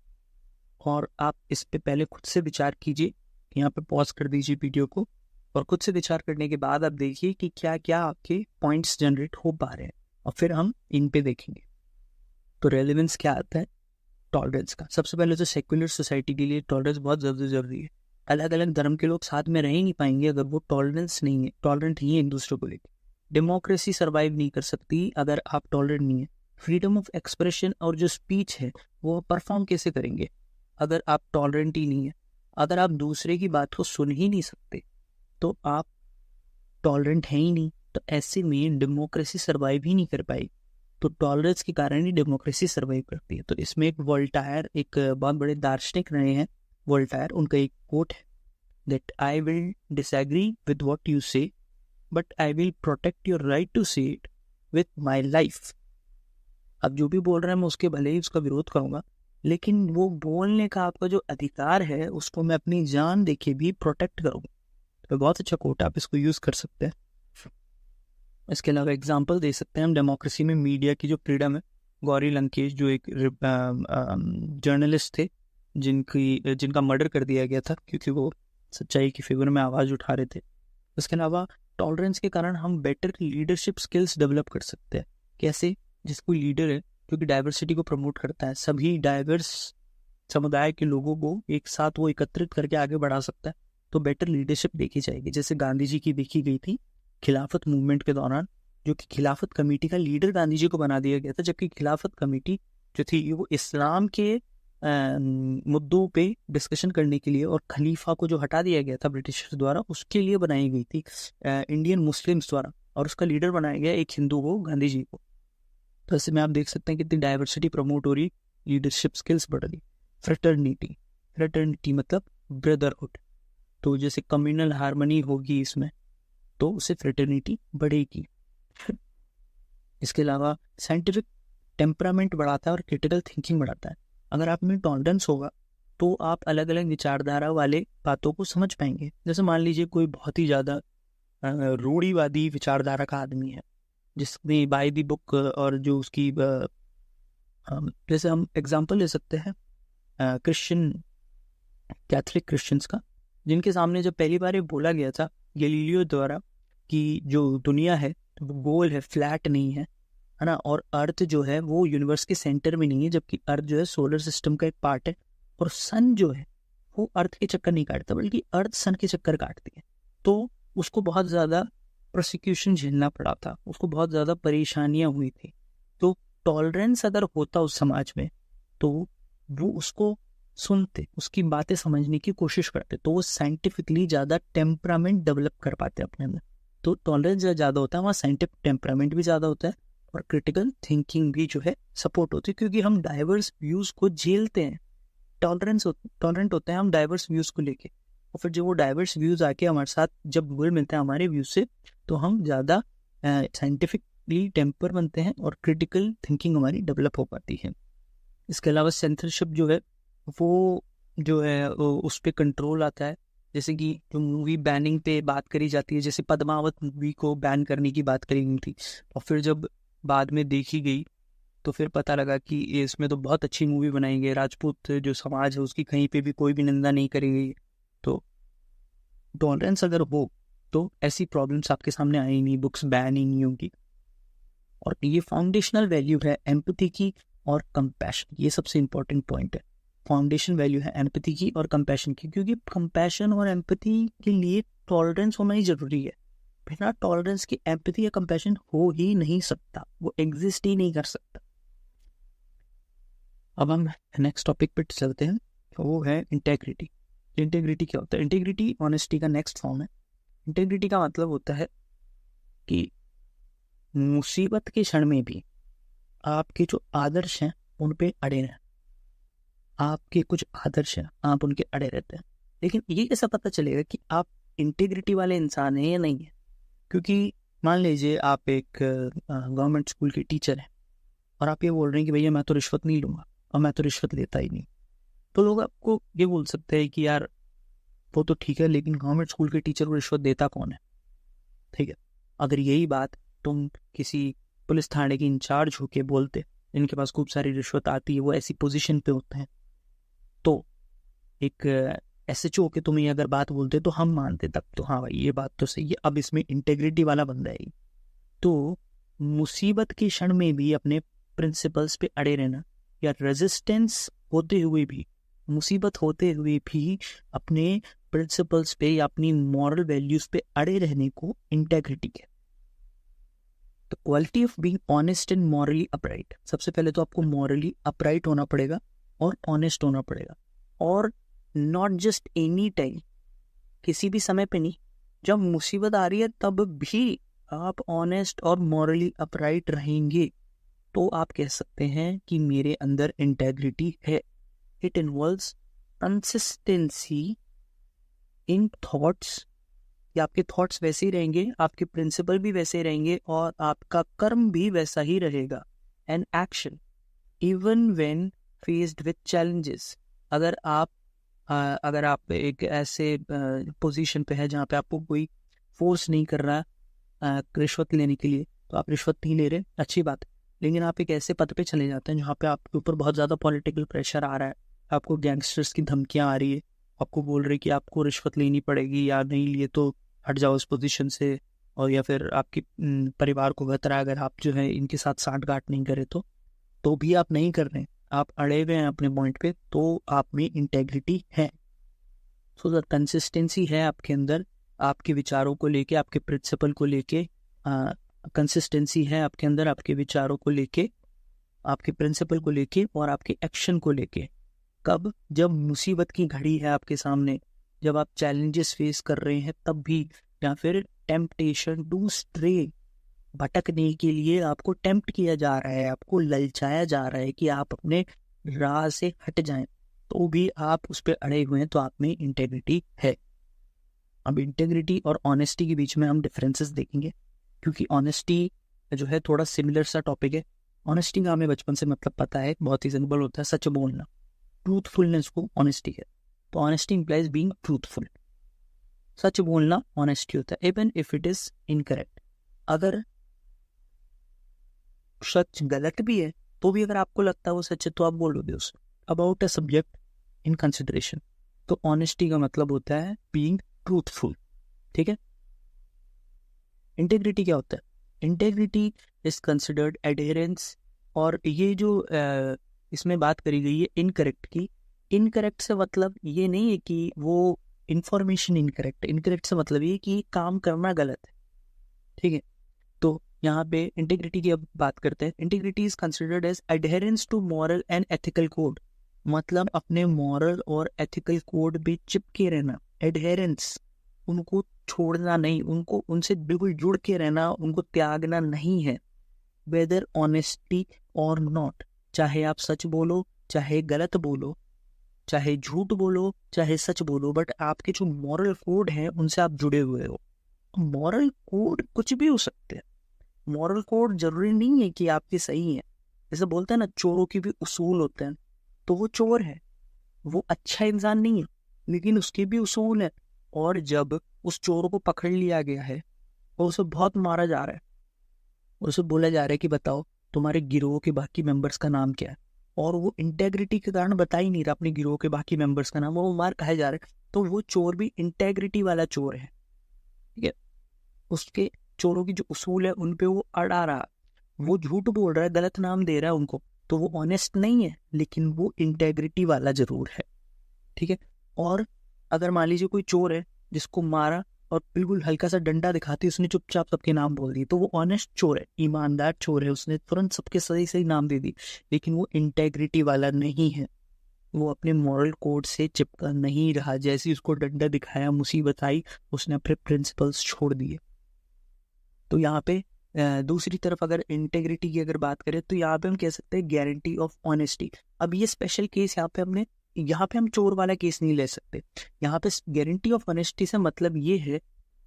और आप इस पे पहले खुद से विचार कीजिए। यहाँ पे पॉज कर दीजिए वीडियो को और खुद से विचार करने के बाद आप देखिए कि क्या क्या आपके पॉइंट्स जनरेट हो पा रहे हैं, और फिर हम इन पे देखेंगे। तो रेलेवेंस क्या आता है टॉलरेंस का? सबसे पहले तो सेक्युलर सोसाइटी के लिए टॉलरेंस बहुत ज़्यादा जरूरी है। अलग अलग धर्म के लोग साथ में रह ही नहीं पाएंगे अगर वो टॉलरेंस नहीं है, टॉलरेंट नहीं है एक दूसरे को लेकर। डेमोक्रेसी सर्वाइव नहीं कर सकती अगर आप टॉलरेंट नहीं है। फ्रीडम ऑफ एक्सप्रेशन और जो स्पीच है वो परफॉर्म कैसे करेंगे अगर आप टॉलरेंट ही नहीं है? अगर आप दूसरे की बात को सुन ही नहीं सकते तो आप टॉलरेंट है ही नहीं। तो ऐसे में डेमोक्रेसी सर्वाइव ही नहीं कर पाई। तो टॉलरेंस के कारण ही डेमोक्रेसी सर्वाइव करती है। तो इसमें एक वोल्टायर, एक बहुत बड़े दार्शनिक रहे हैं वोल्टायर, उनका एक कोट है that I will disagree with what you say but I will protect your right to say it with my life. अब जो भी बोल रहा है मैं उसके भले ही उसका विरोध करूंगा, लेकिन वो बोलने का आपका जो अधिकार है उसको मैं अपनी जान देके भी प्रोटेक्ट करूंगा। तो बहुत अच्छा कोट, आप इसको यूज कर सकते हैं। इसके अलावा एग्जाम्पल दे सकते हैं हम डेमोक्रेसी में मीडिया की जो फ्रीडम है। गौरी लंकेश जो एक जर्नलिस्ट थे जिनका मर्डर कर दिया गया था क्योंकि वो सच्चाई की फेवर में आवाज़ उठा रहे थे। इसके अलावा टॉलरेंस के कारण हम बेटर लीडरशिप स्किल्स डेवलप कर सकते हैं। कैसे? जिस कोई लीडर है जो कि डाइवर्सिटी को प्रमोट करता है, सभी डाइवर्स समुदाय के लोगों को एक साथ वो एकत्रित करके आगे बढ़ा सकता है, तो बेटर लीडरशिप देखी जाएगी। जैसे गांधी जी की देखी गई थी खिलाफत मूवमेंट के दौरान, जो कि खिलाफत कमेटी का लीडर गांधी जी को बना दिया गया था, जबकि खिलाफत कमेटी जो थी वो इस्लाम के मुद्दों पे डिस्कशन करने के लिए, और खलीफा को जो हटा दिया गया था ब्रिटिशर्स द्वारा उसके लिए बनाई गई थी इंडियन मुस्लिम्स द्वारा, और उसका लीडर बनाया गया एक हिंदू को, गांधी जी को। तो ऐसे में आप देख सकते हैं कितनी डाइवर्सिटी प्रमोट हो रही, लीडरशिप स्किल्स बढ़ रही। फ्रेटर्निटी, फ्रेटर्निटी मतलब ब्रदरहुड, तो जैसे कम्युनल हार्मनी होगी इसमें तो उससे फ्रेटर्निटी बढ़ेगी। इसके अलावा साइंटिफिक टेम्परामेंट बढ़ाता है और क्रिटिकल थिंकिंग बढ़ाता है। अगर आप में टॉलरेंस होगा तो आप अलग अलग विचारधारा वाले बातों को समझ पाएंगे। जैसे मान लीजिए कोई बहुत ही ज़्यादा रूढ़िवादी विचारधारा का आदमी है, जिसमें बाय द बुक और जो उसकी जैसे हम एग्जांपल ले सकते हैं क्रिश्चियन, कैथलिक क्रिश्चियंस का, जिनके सामने जब पहली बार ये बोला गया था गैलीलियो द्वारा कि जो दुनिया है वो गोल है, फ्लैट नहीं है, है ना, और अर्थ जो है वो यूनिवर्स के सेंटर में नहीं है, जबकि अर्थ जो है सोलर सिस्टम का एक पार्ट है, और सन जो है वो अर्थ के चक्कर नहीं काटता बल्कि अर्थ सन के चक्कर काटती है। तो उसको बहुत ज़्यादा प्रोसिक्यूशन झेलना पड़ा था, उसको बहुत ज़्यादा परेशानियां हुई थी। तो टॉलरेंस अगर होता उस समाज में तो वो उसको सुनते, उसकी बातें समझने की कोशिश करते, तो वो साइंटिफिकली ज़्यादा टेम्परामेंट डेवलप कर पाते अपने अंदर। तो टॉलरेंस ज़्यादा होता है वहाँ साइंटिफिक टेम्परामेंट भी ज़्यादा होता है और क्रिटिकल थिंकिंग भी जो है सपोर्ट होती है, क्योंकि हम डाइवर्स व्यूज़ को झेलते हैं। टॉलरेंट होते हैं हम डाइवर्स व्यूज़ को लेके, और फिर जब वो डाइवर्स व्यूज़ आके हमारे साथ जब घुल मिलते हैं हमारे व्यूज़ से, तो हम ज़्यादा साइंटिफिकली टेम्पर बनते हैं और क्रिटिकल थिंकिंग हमारी डेवलप हो पाती है। इसके अलावा सेंसरशिप जो है वो जो है उस पर कंट्रोल आता है। जैसे कि जो मूवी बैनिंग पे बात करी जाती है, जैसे पद्मावत मूवी को बैन करने की बात करी गई थी, और फिर जब बाद में देखी गई तो फिर पता लगा कि इसमें तो बहुत अच्छी मूवी बनाई गई, राजपूत जो समाज है उसकी कहीं पे भी कोई भी निंदा नहीं करी गई। तो टॉलरेंस अगर हो तो ऐसी प्रॉब्लम्स आपके सामने आई नहीं, बुक्स बैन ही नहीं होंगी। और ये फाउंडेशनल वैल्यू है एम्पैथी की और कंपैशन, ये सबसे इंपॉर्टेंट पॉइंट है। फाउंडेशन वैल्यू है एम्पैथी की और कंपैशन की, क्योंकि कंपैशन और एम्पैथी के लिए टॉलरेंस होना ही जरूरी है। बिना टॉलरेंस की एम्पैथी या कंपैशन हो ही नहीं सकता, वो एग्जिस्ट ही नहीं कर सकता। अब हम नेक्स्ट टॉपिक पे चलते हैं, वो है इंटेग्रिटी। इंटेग्रिटी क्या होता है? इंटेग्रिटी ऑनेस्टी का नेक्स्ट फॉर्म है। इंटेग्रिटी का मतलब होता है कि मुसीबत के क्षण में भी आपके जो आदर्श हैं उन पे अड़े रहें। आपके कुछ आदर्श हैं, आप उनके अड़े रहते हैं। लेकिन ये कैसा पता चलेगा कि आप इंटीग्रिटी वाले इंसान हैं या नहीं है? क्योंकि मान लीजिए आप एक गवर्नमेंट स्कूल के टीचर हैं और आप ये बोल रहे हैं कि भैया मैं तो रिश्वत नहीं लूंगा और मैं तो रिश्वत लेता ही नहीं, तो लोग आपको ये बोल सकते हैं कि यार वो तो ठीक है, लेकिन गवर्नमेंट स्कूल के टीचर को रिश्वत देता कौन है? ठीक है, अगर यही बात तुम किसी पुलिस थाने के इंचार्ज होके बोलते, इनके पास खूब सारी रिश्वत आती है, वो ऐसी पोजीशन पे होते हैं, तो एक SHO के तुम्हें अगर बात बोलते तो हम मानते तब, तो हाँ भाई ये बात तो सही है, अब इसमें इंटेग्रिटी वाला बंदा है। तो मुसीबत के क्षण में भी अपने प्रिंसिपल्स पे अड़े रहना, या रेजिस्टेंस होते हुए भी, मुसीबत होते हुए भी अपने प्रिंसिपल्स पे या अपनी मॉरल वैल्यूज पे अड़े रहने को इंटेग्रिटी है। तो quality of being honest and morally upright, सबसे पहले तो आपको मॉरली अपराइट होना पड़ेगा और ऑनेस्ट होना पड़ेगा, और नॉट जस्ट एनी टाइम, किसी भी समय पे नहीं, जब मुसीबत आ रही है तब भी आप ऑनेस्ट और मॉरली अपराइट रहेंगे तो आप कह सकते हैं कि मेरे अंदर इंटेग्रिटी है। It involves consistency in thoughts, कि आपके थॉट्स वैसे ही रहेंगे, आपके प्रिंसिपल भी वैसे ही रहेंगे और आपका कर्म भी वैसा ही रहेगा। And action even when faced with challenges, अगर आप एक ऐसे पोजीशन पे है जहाँ पे आपको कोई फोर्स नहीं कर रहा रिश्वत लेने के लिए, तो आप रिश्वत नहीं ले रहे, अच्छी बात है। लेकिन आप एक ऐसे पद पे चले जाते हैं जहाँ पे आपके ऊपर बहुत ज़्यादा पॉलिटिकल प्रेशर आ रहा है, आपको गैंगस्टर्स की धमकियाँ आ रही है, आपको बोल रहे कि आपको रिश्वत लेनी पड़ेगी, या नहीं लिए तो हट जाओ इस पोजीशन से, और या फिर आपकी परिवार को खतरा है अगर आप जो है इनके साथ सांठगांठ नहीं करे तो भी आप नहीं कर रहे हैं, आप अड़े हुए हैं अपने पॉइंट पे, तो आप में इंटेग्रिटी है। सो द कंसिस्टेंसी है आपके अंदर, आपके विचारों को लेके, आपके प्रिंसिपल को लेके कंसिस्टेंसी है आपके अंदर, आपके विचारों को लेके, आपके प्रिंसिपल को लेके और आपके एक्शन को लेके। कब? जब मुसीबत की घड़ी है आपके सामने, जब आप चैलेंजेस फेस कर रहे हैं तब भी, या फिर टेम्पटेशन टू स्ट्रे, भटकने के लिए आपको टेम्प्ट किया जा रहा है, आपको ललचाया जा रहा है कि आप अपने राह से हट जाएं, तो भी आप उस पर अड़े हुए हैं, तो आप में इंटेग्रिटी है। अब इंटेग्रिटी और ऑनेस्टी के बीच में हम डिफरेंसेस देखेंगे, क्योंकि ऑनेस्टी जो है थोड़ा सिमिलर सा टॉपिक है। ऑनेस्टी का हमें बचपन से मतलब पता है, बहुत ही सिंपल होता है, सच बोलना। ट्रूथफुलनेस को ऑनेस्टी है, तो ऑनेस्टी इंप्लाइज बीइंग ट्रूथफुल। सच बोलना ऑनेस्टी होता है, even if it is incorrect. अगर सच गलत भी है तो भी अगर आपको लगता है वो सच है तो आप बोलोगे उसे। About a subject in consideration, तो ऑनेस्टी का मतलब होता है बीइंग ट्रूथफुल। ठीक है। इंटेग्रिटी क्या होता है? इंटेग्रिटी इज कंसिडर्ड एडहेरेंस, और ये जो इसमें बात करी गई है इनकरेक्ट की, इनकरेक्ट से मतलब ये नहीं है कि वो इंफॉर्मेशन इनकरेक्ट, इनकरेक्ट से मतलब ये कि काम करना गलत है। ठीक है। तो यहाँ पे इंटीग्रिटी की अब बात करते हैं। Integrity is considered as adherence to moral and ethical code, मतलब अपने मॉरल और एथिकल कोड पे चिपके रहना। एडहेरेंस, उनको छोड़ना नहीं, उनको उनसे बिल्कुल जुड़ के रहना, उनको त्यागना नहीं है। वेदर ऑनेस्टी और नॉट, चाहे आप सच बोलो, चाहे गलत बोलो, चाहे झूठ बोलो, चाहे सच बोलो, बट आपके जो मॉरल कोड हैं उनसे आप जुड़े हुए हो। मॉरल कोड कुछ भी हो सकते हैं, मॉरल कोड जरूरी नहीं है कि आपके सही है। जैसे बोलते हैं ना, चोरों की भी उसूल होते हैं, तो वो चोर है, वो अच्छा इंसान नहीं है, लेकिन उसके भी उसूल है। और जब उस चोर को पकड़ लिया गया है और उसे बहुत मारा जा रहा है, उसे बोला जा रहा है कि बताओ तुम्हारे गिरोह के बाकी मेंबर्स का नाम क्या है, और वो इंटेग्रिटी के कारण बता ही नहीं रहा अपने गिरोह के बाकी मेंबर्स का नाम, वो मार खाए जा रहे हैं, तो वो चोर भी इंटेग्रिटी वाला चोर है। ठीक है। उसके चोरों की जो उसूल है उन पे वो अड़ा रहा, वो झूठ बोल रहा है, गलत नाम दे रहा है उनको, तो वो ऑनेस्ट नहीं है, लेकिन वो इंटेग्रिटी वाला जरूर है। ठीक है। और अगर मान लीजिए कोई चोर है जिसको मारा और बिल्कुल हल्का सा डंडा दिखाती उसने चुपचाप सबके नाम बोल दिए, तो वो ऑनेस्ट चोर है, ईमानदार चोर है, उसने तुरंत सबके सही सही नाम दे दी, लेकिन वो इंटेग्रिटी वाला नहीं है। वो अपने मॉरल कोड से चिपका नहीं रहा, जैसे उसको डंडा दिखाया, मुसीबत आई, उसने अपने प्रिंसिपल्स छोड़ दिए। तो यहाँ पे दूसरी तरफ अगर इंटेग्रिटी की अगर बात करें, तो यहाँ पे हम कह सकते हैं गारंटी ऑफ ऑनेस्टी। अब ये स्पेशल केस यहाँ पे हम चोर वाला केस नहीं ले सकते। यहाँ पे गारंटी ऑफ ऑनेस्टी से मतलब ये है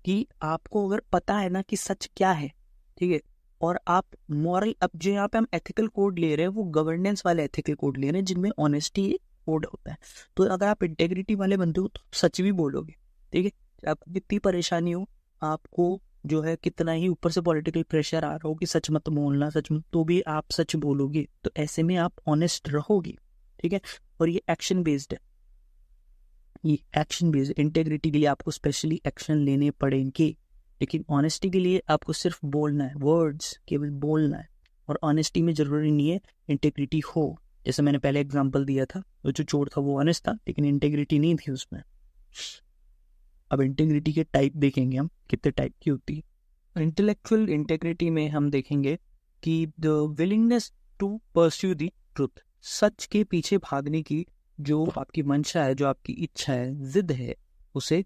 कि आपको अगर पता है ना कि सच क्या है, ठीक है, और आप मॉरल, अब जो यहाँ पे हम एथिकल कोड ले रहे हैं वो गवर्नेंस वाले एथिकल कोड ले रहे हैं जिनमें ऑनेस्टी कोड होता है। तो अगर आप इंटेग्रिटी वाले बनते हो तो सच भी बोलोगे। ठीक है। आपको कितनी परेशानी हो, आपको जो है कितना ही ऊपर से पॉलिटिकल प्रेशर आ रहा हो कि सच मत बोलना, सच मत, तो भी आप सच बोलोगे, तो ऐसे में आप ऑनेस्ट रहोगे। ठीक है। और ये एक्शन बेस्ड है, ये एक्शन बेस्ड। इंटेग्रिटी के लिए आपको स्पेशली एक्शन लेने पड़ेंगे, लेकिन ऑनेस्टी के लिए आपको सिर्फ बोलना है, वर्ड्स केवल बोलना है। और ऑनेस्टी में जरूरी नहीं है इंटेग्रिटी हो। जैसे मैंने पहले एग्जांपल दिया था, वो जो चोर था वो ऑनेस्ट था, लेकिन इंटेग्रिटी नहीं थी उसमें। अब इंटेग्रिटी के टाइप देखेंगे हम, कितने टाइप की होती है। इंटेलेक्चुअल इंटेग्रिटी में हम देखेंगे कि the willingness to pursue the truth, सच के पीछे भागने की जो आपकी मंशा है, जो आपकी इच्छा है, जिद है, उसे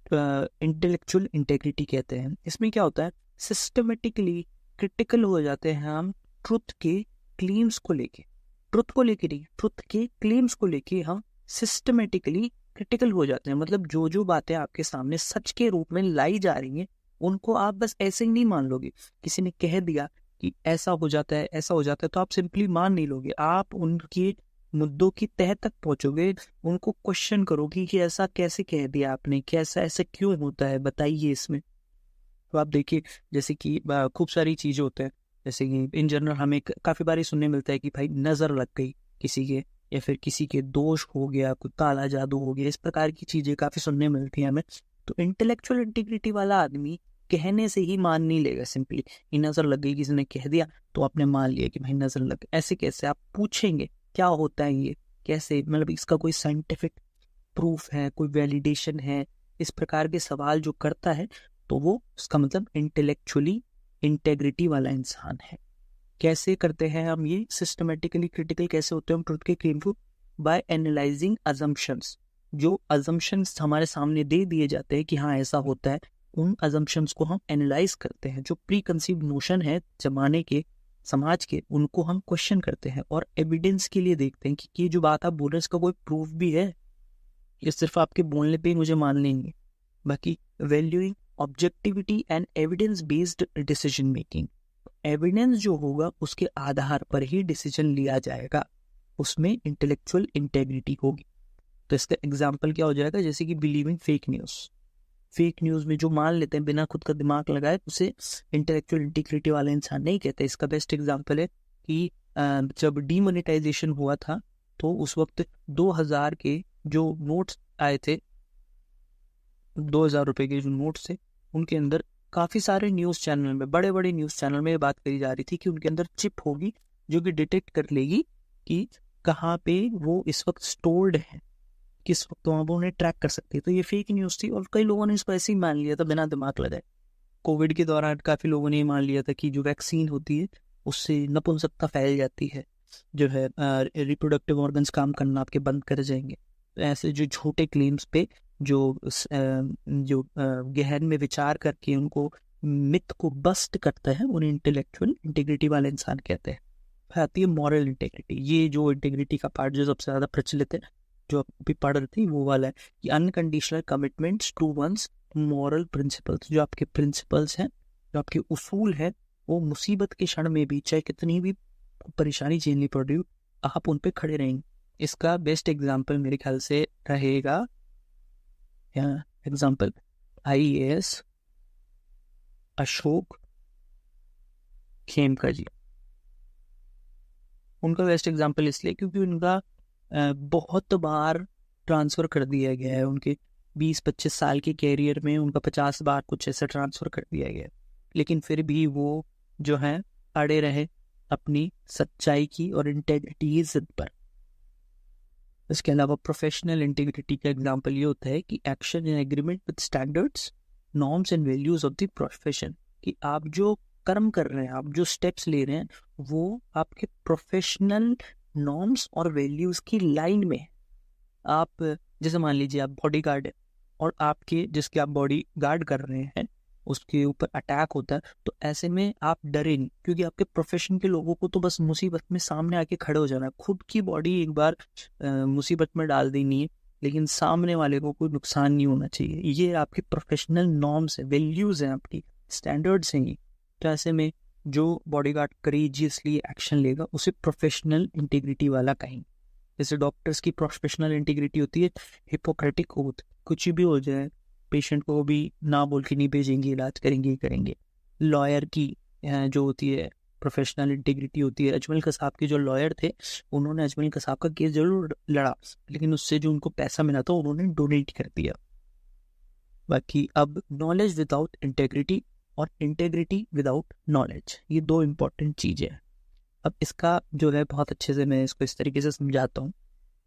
इंटेलेक्चुअल इंटेग्रिटी कहते हैं। इसमें क्या होता है, सिस्टमेटिकली क्रिटिकल हो जाते हैं हम ट्रुथ के क्लेम्स को लेके, ट्रुथ को लेके नहीं, ट्रुथ के क्लेम्स को लेके हम सिस्टमेटिकली क्रिटिकल हो जाते हैं। मतलब जो जो बातें आपके सामने सच के रूप में लाई जा रही हैं, उनको आप बस ऐसे ही नहीं मान लोगे। किसी ने कह दिया कि ऐसा हो जाता है, ऐसा हो जाता है, तो आप सिंपली मान नहीं लोगे, आप उनके मुद्दों की तह तक पहुंचोगे, उनको क्वेश्चन करोगे कि ऐसा कैसे कह दिया आपने, कैसा ऐसा क्यों होता है, बताइए इसमें। तो आप देखिए, जैसे कि खूब सारी चीजें होते हैं, जैसे कि इन जनरल हमें काफी बार सुनने मिलता है कि भाई नजर लग गई किसी के, या फिर किसी के दोष हो गया, कोई काला जादू हो गया, इस प्रकार की चीजें काफी सुनने मिलती हैं हमें। तो इंटेलेक्चुअल इंटीग्रिटी वाला आदमी कहने से ही मान नहीं लेगा, सिंपली ये नजर लग गई, किसी ने कह दिया तो आपने मान लिया कि भाई नजर लग गई। ऐसे कैसे? आप पूछेंगे क्या होता है ये, कैसे, मतलब इसका कोई साइंटिफिक प्रूफ है, कोई वैलिडेशन है, इस प्रकार के सवाल जो करता है, तो वो उसका मतलब इंटेलेक्चुअली इंटेग्रिटी वाला इंसान है। कैसे करते हैं हम ये सिस्टमेटिकली क्रिटिकल कैसे होते हैं हम ट्रुथ के क्लेम को? By analysing assumptions. जो अजम्पशंस हमारे सामने दे दिए जाते हैं कि हाँ ऐसा होता है, उन अजम्पशंस को हम एनालाइज करते हैं। जो प्री कंसीव्ड नोशन है जमाने के, समाज के, उनको हम क्वेश्चन करते हैं और एविडेंस के लिए देखते हैं कि ये जो बात आप बोल रहे हैं इसका कोई प्रूफ भी है, ये सिर्फ आपके बोलने पे ही मुझे मान लेंगे। बाकी valuing objectivity and evidence based decision making. Evidence जो होगा उसके आधार पर ही डिसीजन लिया जाएगा, उसमें इंटेलेक्चुअल इंटेग्रिटी होगी। तो इसका एग्जाम्पल क्या हो जाएगा? जैसे कि believing fake news. Fake news में जो मान लेते हैं बिना खुद का दिमाग लगाए, उसे इंटेलेक्चुअल इंटीग्रिटी वाला इंसान नहीं कहते। इसका बेस्ट एग्जाम्पल है कि जब डीमोनेटाइजेशन हुआ था तो उस वक्त 2000 के जो नोट्स आए थे, 2000 रुपए के जो नोट्स थे, उनके अंदर काफी सारे न्यूज चैनल में, बड़े बड़े न्यूज चैनल में ये बात करी जा रही थी कि उनके अंदर चिप होगी जो कि डिटेक्ट कर लेगी कि कहाँ पे वो इस वक्त स्टोर्ड है, किस वक्त वहां पर उन्हें ट्रैक कर सकती है। तो ये फेक न्यूज थी और कई लोगों ने इसको ऐसे ही मान लिया था बिना दिमाग लगाए। कोविड के दौरान काफी लोगों ने ये मान लिया था कि जो वैक्सीन होती है उससे नपुंसकता फैल जाती है, जो है रिप्रोडक्टिव ऑर्गन्स काम करना आपके बंद कर जाएंगे। तो ऐसे जो झूठे क्लेम्स पे जो गहन में विचार करके उनको मिथ को बस्ट करता है, उन्हें इंटेलेक्चुअल इंटीग्रिटी वाले इंसान कहते हैं। आती है मॉरल इंटेग्रिटी। ये जो इंटेग्रिटी का पार्ट जो सबसे ज्यादा प्रचलित है, जो अभी पढ़ रही थी, वो वाला है कि unconditional commitments to one's moral principles. जो आपके प्रिंसिपल्स हैं, जो आपके उसूल हैं, वो मुसीबत के क्षण में भी चाहे कितनी भी परेशानी झेलनी पड़ रही हो, आप उन पे खड़े रहेंगे। इसका बेस्ट एग्जाम्पल मेरे ख्याल से रहेगा एग्जाम्पल IAS अशोक खेमका जी। उनका बेस्ट एग्जाम्पल इसलिए क्योंकि उनका बहुत बार ट्रांसफर कर दिया गया है। उनके 20-25 साल के कैरियर में उनका 50 बार कुछ ऐसा ट्रांसफर कर दिया गया, लेकिन फिर भी वो जो है अड़े रहे अपनी सच्चाई की और इंटेग्रिटी जिद पर। इसके अलावा प्रोफेशनल इंटीग्रिटी का एग्जाम्पल ये होता है कि action in agreement with standards, norms and values of the profession. कि आप जो कर्म कर रहे हैं, आप जो स्टेप्स ले रहे हैं, वो आपके प्रोफेशनल नॉर्म्स और वैल्यूज की लाइन में। आप जैसे मान लीजिए आप बॉडी गार्ड है और आपके जिसके आप बॉडी गार्ड कर रहे हैं उसके ऊपर अटैक होता है, तो ऐसे में आप डरे नहीं, क्योंकि आपके प्रोफेशन के लोगों को तो बस मुसीबत में सामने आके खड़े हो जाना है। खुद की बॉडी एक बार मुसीबत में डाल देनी है, लेकिन सामने वाले को कोई नुकसान नहीं होना चाहिए। ये आपके प्रोफेशनल नॉर्म्स है, वैल्यूज हैं, आपकी स्टैंडर्ड्स हैं ये। तो ऐसे में जो बॉडीगार्ड करेजियसली एक्शन लेगा उसे प्रोफेशनल इंटीग्रिटी वाला कहेंगे। जैसे डॉक्टर्स की प्रोफेशनल इंटीग्रिटी होती है हिपोक्रेटिक ओथ, कुछ भी हो जाए पेशेंट को भी ना बोल के नहीं भेजेंगे, इलाज करेंगे ही करेंगे। लॉयर की जो होती है प्रोफेशनल इंटीग्रिटी होती है। अजमल कसाब के जो लॉयर थे, उन्होंने अजमल कसाब का केस जरूर लड़ा, लेकिन उससे जो उनको पैसा मिला था उन्होंने डोनेट कर दिया। बाकी अब नॉलेज विदाउट इंटेग्रिटी और इंटेग्रिटी विदाउट नॉलेज, ये दो इंपॉर्टेंट चीजें हैं। अब इसका जो है बहुत अच्छे से मैं इसको इस तरीके से समझाता हूँ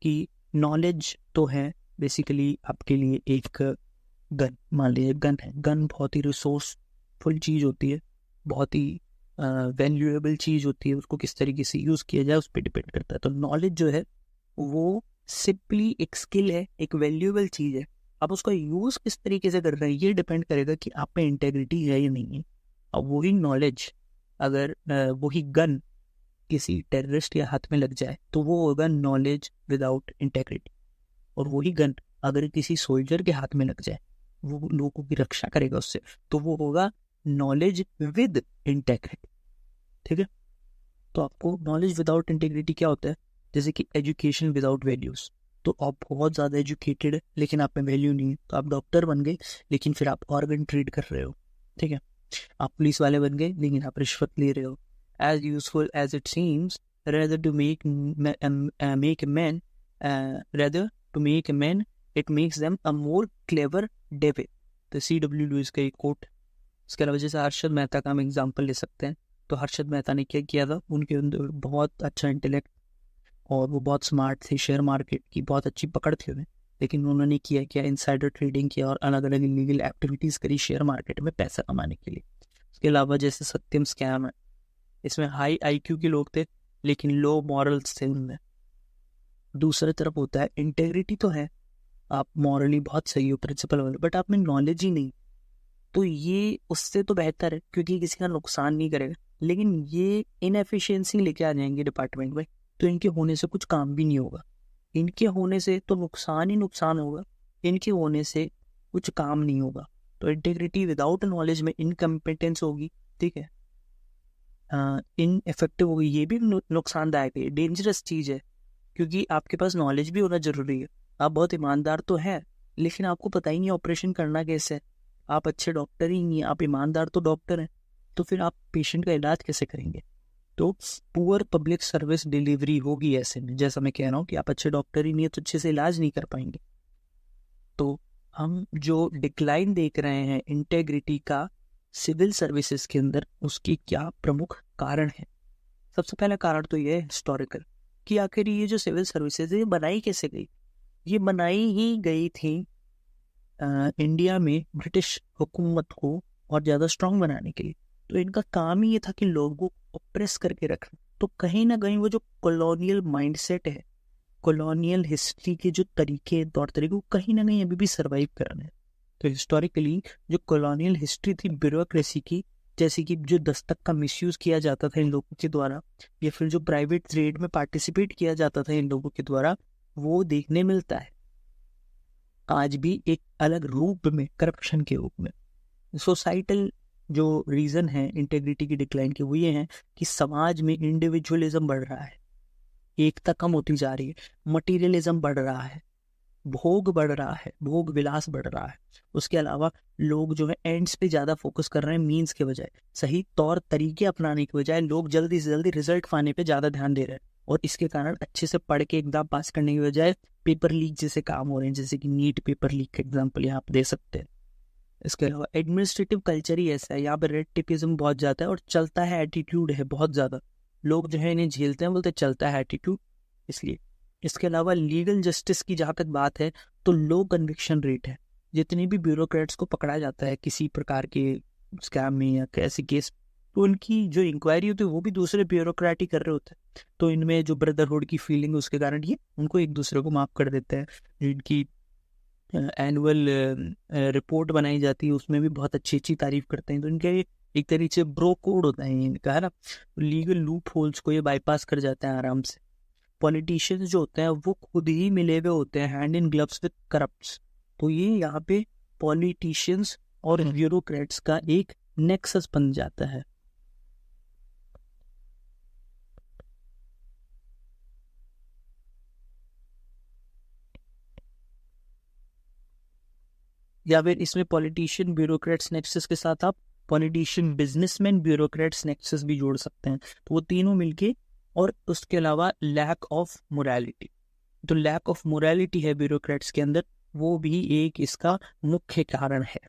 कि नॉलेज तो है बेसिकली आपके लिए एक गन। मान लीजिए गन है, गन बहुत ही रिसोर्सफुल चीज़ होती है, बहुत ही वैल्यूएबल चीज़ होती है। उसको किस तरीके से यूज़ किया जाए उस पर डिपेंड करता है। तो नॉलेज जो है वो सिंपली एक स्किल है, एक वैल्यूएबल चीज़ है। आप उसका यूज़ किस तरीके से कर रहे हैं ये डिपेंड करेगा कि आप में इंटेग्रिटी है या नहीं है। अब वही नॉलेज अगर वही गन किसी टेररिस्ट के हाथ में लग जाए तो वो होगा नॉलेज विदाउट इंटेग्रिटी, और वही गन अगर किसी सोल्जर के हाथ में लग जाए, वो लोगों की रक्षा करेगा उससे, तो वो होगा नॉलेज विद इंटेग्रिटी। ठीक है, तो आपको नॉलेज विदाउट इंटेग्रिटी क्या होता है? जैसे कि एजुकेशन विदाउट वैल्यूज। तो आप बहुत ज़्यादा एजुकेटेड है लेकिन आप में वैल्यू नहीं है, तो आप डॉक्टर बन गए लेकिन फिर आप ऑर्गन ट्रीट कर रहे हो। ठीक है, आप पुलिस वाले बन गए लेकिन आप रिश्वत ले रहे हो। as useful as it seems, rather to make men it makes them a more clever devil। तो C.W. लुईस का एक कोट। इसके अलावा जैसे हर्षद मेहता का हम एग्जाम्पल ले सकते हैं। तो हर्षद मेहता ने क्या किया था, उनके अंदर बहुत अच्छा इंटेलेक्ट और वो बहुत स्मार्ट थे, शेयर मार्केट की बहुत अच्छी पकड़ थी उन्हें, लेकिन उन्होंने किया क्या, इनसाइडर ट्रेडिंग किया और अलग अलग इलीगल एक्टिविटीज़ करी शेयर मार्केट में पैसा कमाने के लिए। इसके अलावा जैसे सत्यम स्कैम है, इसमें हाई आईक्यू के लोग थे लेकिन लो मॉरल्स थे उनमें। दूसरी तरफ होता है इंटेग्रिटी तो है, आप मॉरली बहुत सही हो, प्रिंसिपल वाले, बट आप में नॉलेज ही नहीं, तो ये उससे तो बेहतर है क्योंकि किसी का नुकसान नहीं करेगा। लेकिन ये इनएफिशिएंसी लेके आ जाएंगे डिपार्टमेंट में, तो इनके होने से कुछ काम भी नहीं होगा। इनके होने से तो नुकसान ही नुकसान होगा, इनके होने से कुछ काम नहीं होगा। तो इंटीग्रिटी विदाउट नॉलेज में इनकम्पिटेंस होगी, ठीक है, इनइफेक्टिव होगी, ये भी नुकसानदायक है, डेंजरस चीज़ है, क्योंकि आपके पास नॉलेज भी होना जरूरी है। आप बहुत ईमानदार तो हैं लेकिन आपको पता ही नहीं ऑपरेशन करना कैसे है, आप अच्छे डॉक्टर ही नहीं हैं, आप ईमानदार तो डॉक्टर हैं, तो फिर आप पेशेंट का इलाज कैसे करेंगे? तो पुअर पब्लिक सर्विस डिलीवरी होगी ऐसे में, जैसा मैं कह रहा हूँ कि आप अच्छे डॉक्टर ही नहीं है तो अच्छे से इलाज नहीं कर पाएंगे। तो हम जो डिक्लाइन देख रहे हैं इंटेग्रिटी का सिविल सर्विसेज के अंदर, उसकी क्या प्रमुख कारण है? सबसे पहला कारण तो ये है हिस्टोरिकल, कि आखिर ये जो सिविल सर्विसेज है ये बनाई कैसे गई? ये बनाई ही गई थी इंडिया में ब्रिटिश हुकूमत को और ज़्यादा स्ट्रांग बनाने के लिए। तो इनका काम ही ये था कि लोगों को ऑप्रेस करके रखना। तो कहीं ना कहीं वो जो कॉलोनियल माइंडसेट है, कॉलोनियल हिस्ट्री के जो तरीके, तौर तरीके, वो कहीं ना कहीं अभी भी सर्वाइव कर रहे हैं। तो हिस्टोरिकली जो कॉलोनियल हिस्ट्री थी ब्यूरोक्रेसी की, जैसे कि जो दस्तक का मिसयूज किया जाता था इन लोगों के द्वारा, या फिर जो प्राइवेट ट्रेड में पार्टिसिपेट किया जाता था इन लोगों के द्वारा, वो देखने मिलता है आज भी एक अलग रूप में, करप्शन के रूप में। सोसाइटल जो रीजन है इंटेग्रिटी की डिक्लाइन के, वो ये है कि समाज में इंडिविजुअलिज्म बढ़ रहा है, एकता कम होती जा रही है, मटीरियलिज्म बढ़ रहा है, भोग बढ़ रहा है, भोग विलास बढ़ रहा है। उसके अलावा लोग जो है एंड्स पे ज़्यादा फोकस कर रहे हैं मीन्स के बजाय, सही तौर तरीके अपनाने के बजाय लोग जल्दी से जल्दी रिजल्ट पाने पे ज़्यादा ध्यान दे रहे हैं, और इसके कारण अच्छे से पढ़ के एग्जाम पास करने की बजाय पेपर लीक जैसे काम हो रहे हैं, जैसे कि नीट पेपर लीक का एग्जाम्पल यहाँ आप दे सकते हैं। इसके अलावा एडमिनिस्ट्रेटिव कल्चर ही ऐसा है, यहाँ पे रेड टेपिज्म बहुत ज़्यादा है और चलता है एटीट्यूड है बहुत ज़्यादा, लोग जो है इन्हें झेलते हैं, बोलते चलता है एटीट्यूड, इसलिए। इसके अलावा लीगल जस्टिस की जहाँ तक बात है तो लो कन्विक्शन रेट है, जितने भी ब्यूरोक्रेट्स को पकड़ा जाता है किसी प्रकार के स्कैम में या कैसे केस, तो उनकी जो इंक्वायरी होती है वो भी दूसरे ब्यूरोक्रेट ही कर रहे होते हैं। तो इनमें जो ब्रदरहुड की फीलिंग, उसके कारण ये उनको एक दूसरे को माफ कर देते हैं। इनकी एनुअल रिपोर्ट बनाई जाती है उसमें भी बहुत अच्छी अच्छी तारीफ करते हैं, तो इनके एक तरीके से ब्रो कोड होता है इनका, है ना, लीगल लूप होल्स को ये बाईपास कर जाते हैं आराम से। पॉलिटिशियंस जो होते हैं वो खुद ही मिले हुए होते हैं hand in gloves with corrupts, तो ये यहाँ पे पॉलिटिशियंस और ब्यूरोक्रेट्स का एक नेक्सस बन जाता है। या फिर इसमें पॉलिटिशियन ब्यूरोक्रेट्स नेक्सस के साथ आप पॉलिटिशियन बिजनेसमैन ब्यूरोक्रेट्स नेक्सस भी जोड़ सकते हैं, तो वो तीनों मिलके। और उसके अलावा लैक ऑफ मोरालिटी, तो लैक ऑफ मोरालिटी है ब्यूरोक्रेट्स के अंदर, वो भी एक इसका मुख्य कारण है।